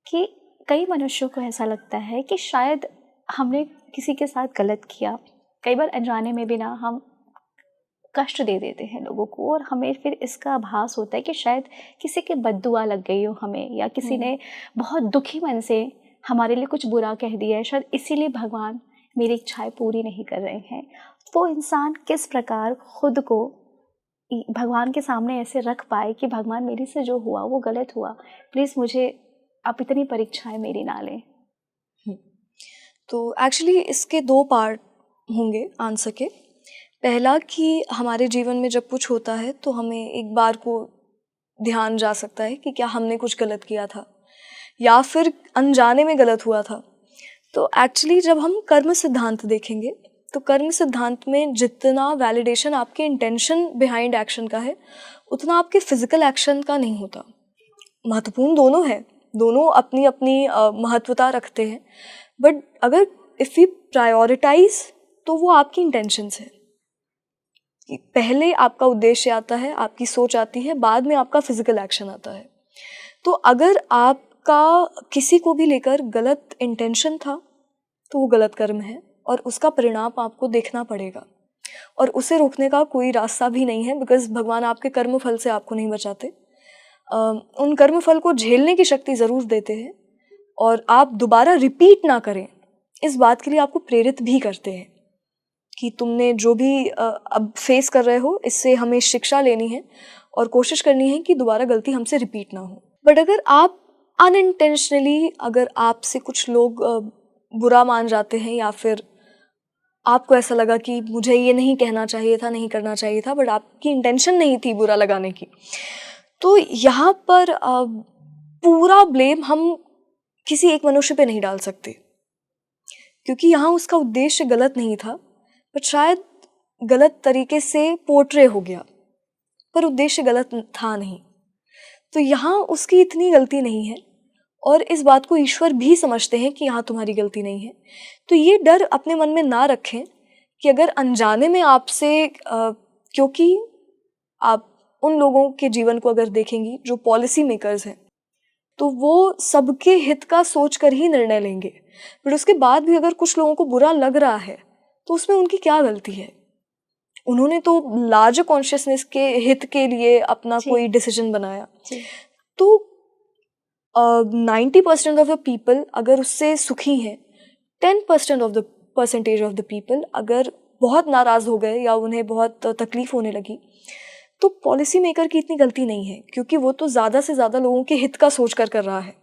कि कई मनुष्यों को ऐसा लगता है कि शायद हमने किसी के साथ गलत किया, कई बार अनजाने में भी ना हम कष्ट दे देते हैं लोगों को, और हमें फिर इसका आभास होता है कि शायद किसी की बद्दुआ लग गई हो हमें, या किसी ने बहुत दुखी मन से हमारे लिए कुछ बुरा कह दिया है, शायद इसीलिए भगवान मेरी इच्छाएं पूरी नहीं कर रहे हैं। वो इंसान किस प्रकार खुद को भगवान के सामने ऐसे रख पाए कि भगवान मेरे से जो हुआ वो गलत हुआ, प्लीज़ मुझे आप इतनी परीक्षाएं मेरी ना लें। तो एक्चुअली इसके दो पार्ट होंगे आंसर के। पहला कि हमारे जीवन में जब कुछ होता है तो हमें एक बार को ध्यान जा सकता है कि क्या हमने कुछ गलत किया था या फिर अनजाने में गलत हुआ था। तो एक्चुअली जब हम कर्म सिद्धांत देखेंगे तो कर्म सिद्धांत में जितना वैलिडेशन आपके इंटेंशन बिहाइंड एक्शन का है, उतना आपके फिजिकल एक्शन का नहीं होता। महत्वपूर्ण दोनों है, दोनों अपनी अपनी महत्वता रखते हैं, बट अगर इफ़ वी प्रायोरिटाइज तो वो आपकी इंटेंशंस है कि पहले आपका उद्देश्य आता है, आपकी सोच आती है, बाद में आपका फिजिकल एक्शन आता है। तो अगर आपका किसी को भी लेकर गलत इंटेंशन था तो वो गलत कर्म है और उसका परिणाम आपको देखना पड़ेगा, और उसे रोकने का कोई रास्ता भी नहीं है, बिकॉज भगवान आपके कर्म फल से आपको नहीं बचाते। उन कर्म फल को झेलने की शक्ति ज़रूर देते हैं, और आप दोबारा रिपीट ना करें इस बात के लिए आपको प्रेरित भी करते हैं कि तुमने जो भी अब फेस कर रहे हो, इससे हमें शिक्षा लेनी है और कोशिश करनी है कि दोबारा गलती हमसे रिपीट ना हो। बट अगर आप अनइंटेंशनली, अगर आपसे कुछ लोग बुरा मान जाते हैं, या फिर आपको ऐसा लगा कि मुझे ये नहीं कहना चाहिए था, नहीं करना चाहिए था, बट आपकी इंटेंशन नहीं थी बुरा लगाने की, तो यहाँ पर पूरा ब्लेम हम किसी एक मनुष्य पे नहीं डाल सकते, क्योंकि यहाँ उसका उद्देश्य गलत नहीं था, बट शायद गलत तरीके से पोर्ट्रे हो गया, पर उद्देश्य गलत था नहीं। तो यहाँ उसकी इतनी गलती नहीं है, और इस बात को ईश्वर भी समझते हैं कि यहाँ तुम्हारी गलती नहीं है। तो ये डर अपने मन में ना रखें कि अगर अनजाने में आपसे क्योंकि आप उन लोगों के जीवन को अगर देखेंगी जो पॉलिसी मेकर्स हैं, तो वो सबके हित का सोच कर ही निर्णय लेंगे, बट उसके बाद भी अगर कुछ लोगों को बुरा लग रहा है तो उसमें उनकी क्या गलती है? उन्होंने तो लार्जर कॉन्शियसनेस के हित के लिए अपना कोई डिसीजन बनाया। तो 90% ऑफ द पीपल अगर उससे सुखी हैं, 10% of the percentage of the people अगर बहुत नाराज़ हो गए या उन्हें बहुत तकलीफ होने लगी, तो पॉलिसी मेकर की इतनी गलती नहीं है, क्योंकि वो तो ज़्यादा से ज़्यादा लोगों के हित का सोच कर रहा है।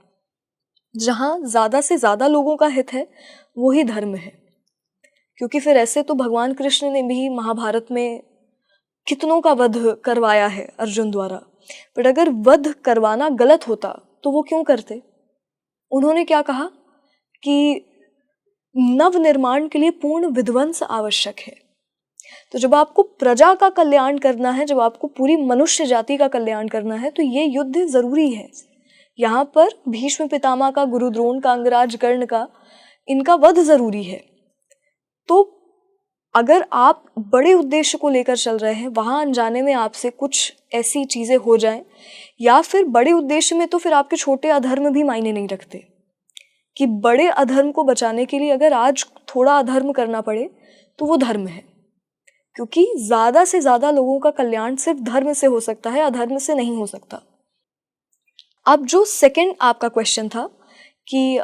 जहाँ ज़्यादा से ज़्यादा लोगों का हित है, वही धर्म है, क्योंकि फिर ऐसे तो भगवान कृष्ण ने भी महाभारत में कितनों का वध करवाया है अर्जुन द्वारा, बट अगर वध करवाना गलत होता तो वो क्यों करते? उन्होंने क्या कहा कि नव निर्माण के लिए पूर्ण विध्वंस आवश्यक है। तो जब आपको प्रजा का कल्याण करना है, जब आपको पूरी मनुष्य जाति का कल्याण करना है, तो ये युद्ध जरूरी है। यहाँ पर भीष्म पितामह का, गुरु द्रोण का, अंगराज कर्ण का, इनका वध जरूरी है। तो अगर आप बड़े उद्देश्य को लेकर चल रहे हैं, वहां अनजाने में आपसे कुछ ऐसी चीजें हो जाएं, या फिर बड़े उद्देश्य में तो फिर आपके छोटे अधर्म भी मायने नहीं रखते, कि बड़े अधर्म को बचाने के लिए अगर आज थोड़ा अधर्म करना पड़े तो वो धर्म है, क्योंकि ज्यादा से ज्यादा लोगों का कल्याण सिर्फ धर्म से हो सकता है, अधर्म से नहीं हो सकता। अब जो सेकंड आपका क्वेश्चन था कि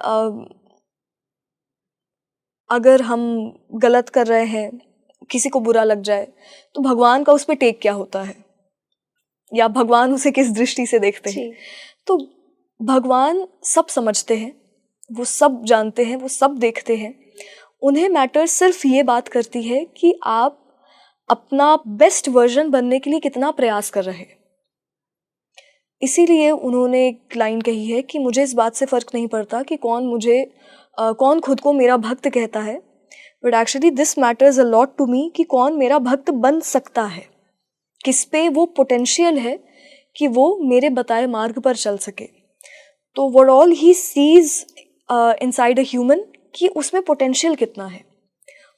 अगर हम गलत कर रहे हैं, किसी को बुरा लग जाए, तो भगवान का उस पर टेक क्या होता है, या भगवान उसे किस दृष्टि से देखते हैं? तो भगवान सब समझते हैं, वो सब जानते हैं, वो सब देखते हैं। उन्हें मैटर सिर्फ ये बात करती है कि आप अपना बेस्ट वर्जन बनने के लिए कितना प्रयास कर रहे हैं। इसीलिए उन्होंने एक लाइन कही है कि मुझे इस बात से फर्क नहीं पड़ता कि कौन खुद को मेरा भक्त कहता है, but actually this matters a lot to me कि कौन मेरा भक्त बन सकता है, किस पे वो पोटेंशियल है कि वो मेरे बताए मार्ग पर चल सके। तो what all he sees inside a human, कि उसमें पोटेंशियल कितना है,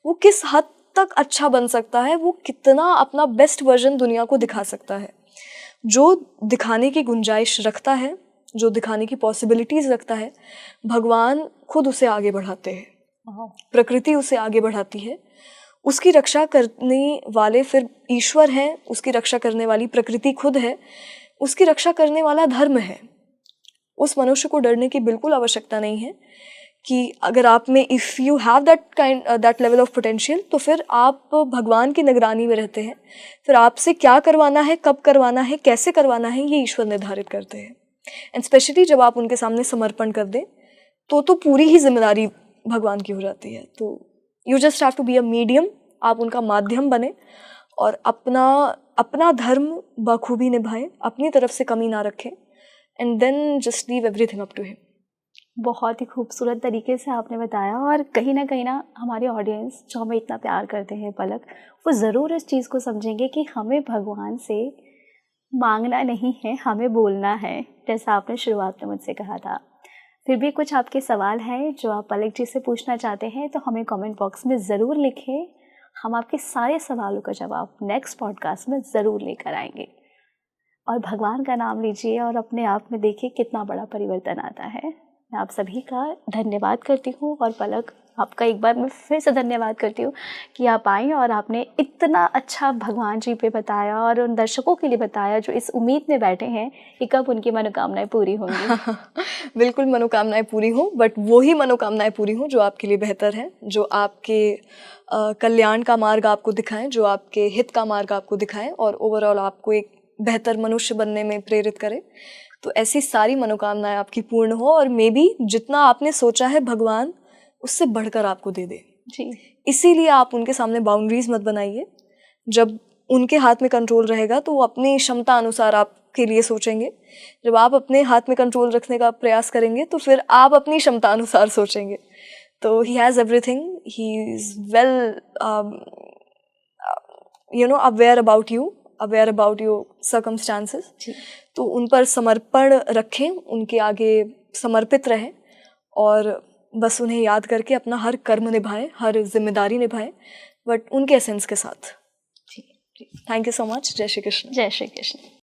वो किस हद तक अच्छा बन सकता है, वो कितना अपना बेस्ट वर्जन दुनिया को दिखा सकता है। जो दिखाने की गुंजाइश रखता है, जो दिखाने की पॉसिबिलिटीज रखता है, भगवान खुद उसे आगे बढ़ाते हैं, प्रकृति उसे आगे बढ़ाती है। उसकी रक्षा करने वाले फिर ईश्वर हैं, उसकी रक्षा करने वाली प्रकृति खुद है, उसकी रक्षा करने वाला धर्म है। उस मनुष्य को डरने की बिल्कुल आवश्यकता नहीं है कि अगर आप में if you have that level of potential, तो फिर आप भगवान की निगरानी में रहते हैं। फिर आपसे क्या करवाना है, कब करवाना है, कैसे करवाना है, ये ईश्वर निर्धारित करते हैं। एंड स्पेशली जब आप उनके सामने समर्पण कर दें तो पूरी ही जिम्मेदारी भगवान की हो जाती है। तो you just have to be a medium, आप उनका माध्यम बने और अपना धर्म बखूबी निभाएं, अपनी तरफ से कमी ना रखें, and then just leave everything up to him. बहुत ही खूबसूरत तरीके से आपने बताया, और कहीं ना हमारी ऑडियंस जो हमें इतना प्यार करते हैं पलक, वो ज़रूर इस चीज़ को समझेंगे कि हमें भगवान से मांगना नहीं है, हमें बोलना है, जैसा आपने शुरुआत में मुझसे कहा था। फिर भी कुछ आपके सवाल हैं जो आप पलक जी से पूछना चाहते हैं तो हमें कमेंट बॉक्स में ज़रूर लिखें। हम आपके सारे सवालों का जवाब नेक्स्ट पॉडकास्ट में ज़रूर लेकर आएंगे। और भगवान का नाम लीजिए और अपने आप में देखिए कितना बड़ा परिवर्तन आता है। मैं आप सभी का धन्यवाद करती हूँ, और पलक आपका एक बार मैं फिर से धन्यवाद करती हूँ कि आप आई और आपने इतना अच्छा भगवान जी पे बताया और उन दर्शकों के लिए बताया जो इस उम्मीद में बैठे हैं कि कब उनकी मनोकामनाएं पूरी होंगी। बिल्कुल मनोकामनाएं पूरी हों, बट वही मनोकामनाएं पूरी हों जो आपके लिए बेहतर है, जो आपके कल्याण का मार्ग आपको दिखाएं, जो आपके हित का मार्ग आपको दिखाएं और ओवरऑल आपको एक बेहतर मनुष्य बनने में प्रेरित करें। तो ऐसी सारी मनोकामनाएं आपकी पूर्ण हो, और मे बी जितना आपने सोचा है भगवान उससे बढ़कर आपको दे दे जी। इसीलिए आप उनके सामने बाउंड्रीज मत बनाइए। जब उनके हाथ में कंट्रोल रहेगा तो वो अपनी क्षमता अनुसार आपके लिए सोचेंगे। जब आप अपने हाथ में कंट्रोल रखने का प्रयास करेंगे तो फिर आप अपनी क्षमता अनुसार सोचेंगे। तो he has everything, he is well aware about your circumstances. तो उन पर समर्पण रखें, उनके आगे समर्पित रहें और बस उन्हें याद करके अपना हर कर्म निभाएं, हर जिम्मेदारी निभाएं, बट उनके एसेंस के साथ। जी, थैंक यू सो मच। जय श्री कृष्ण। जय श्री कृष्ण।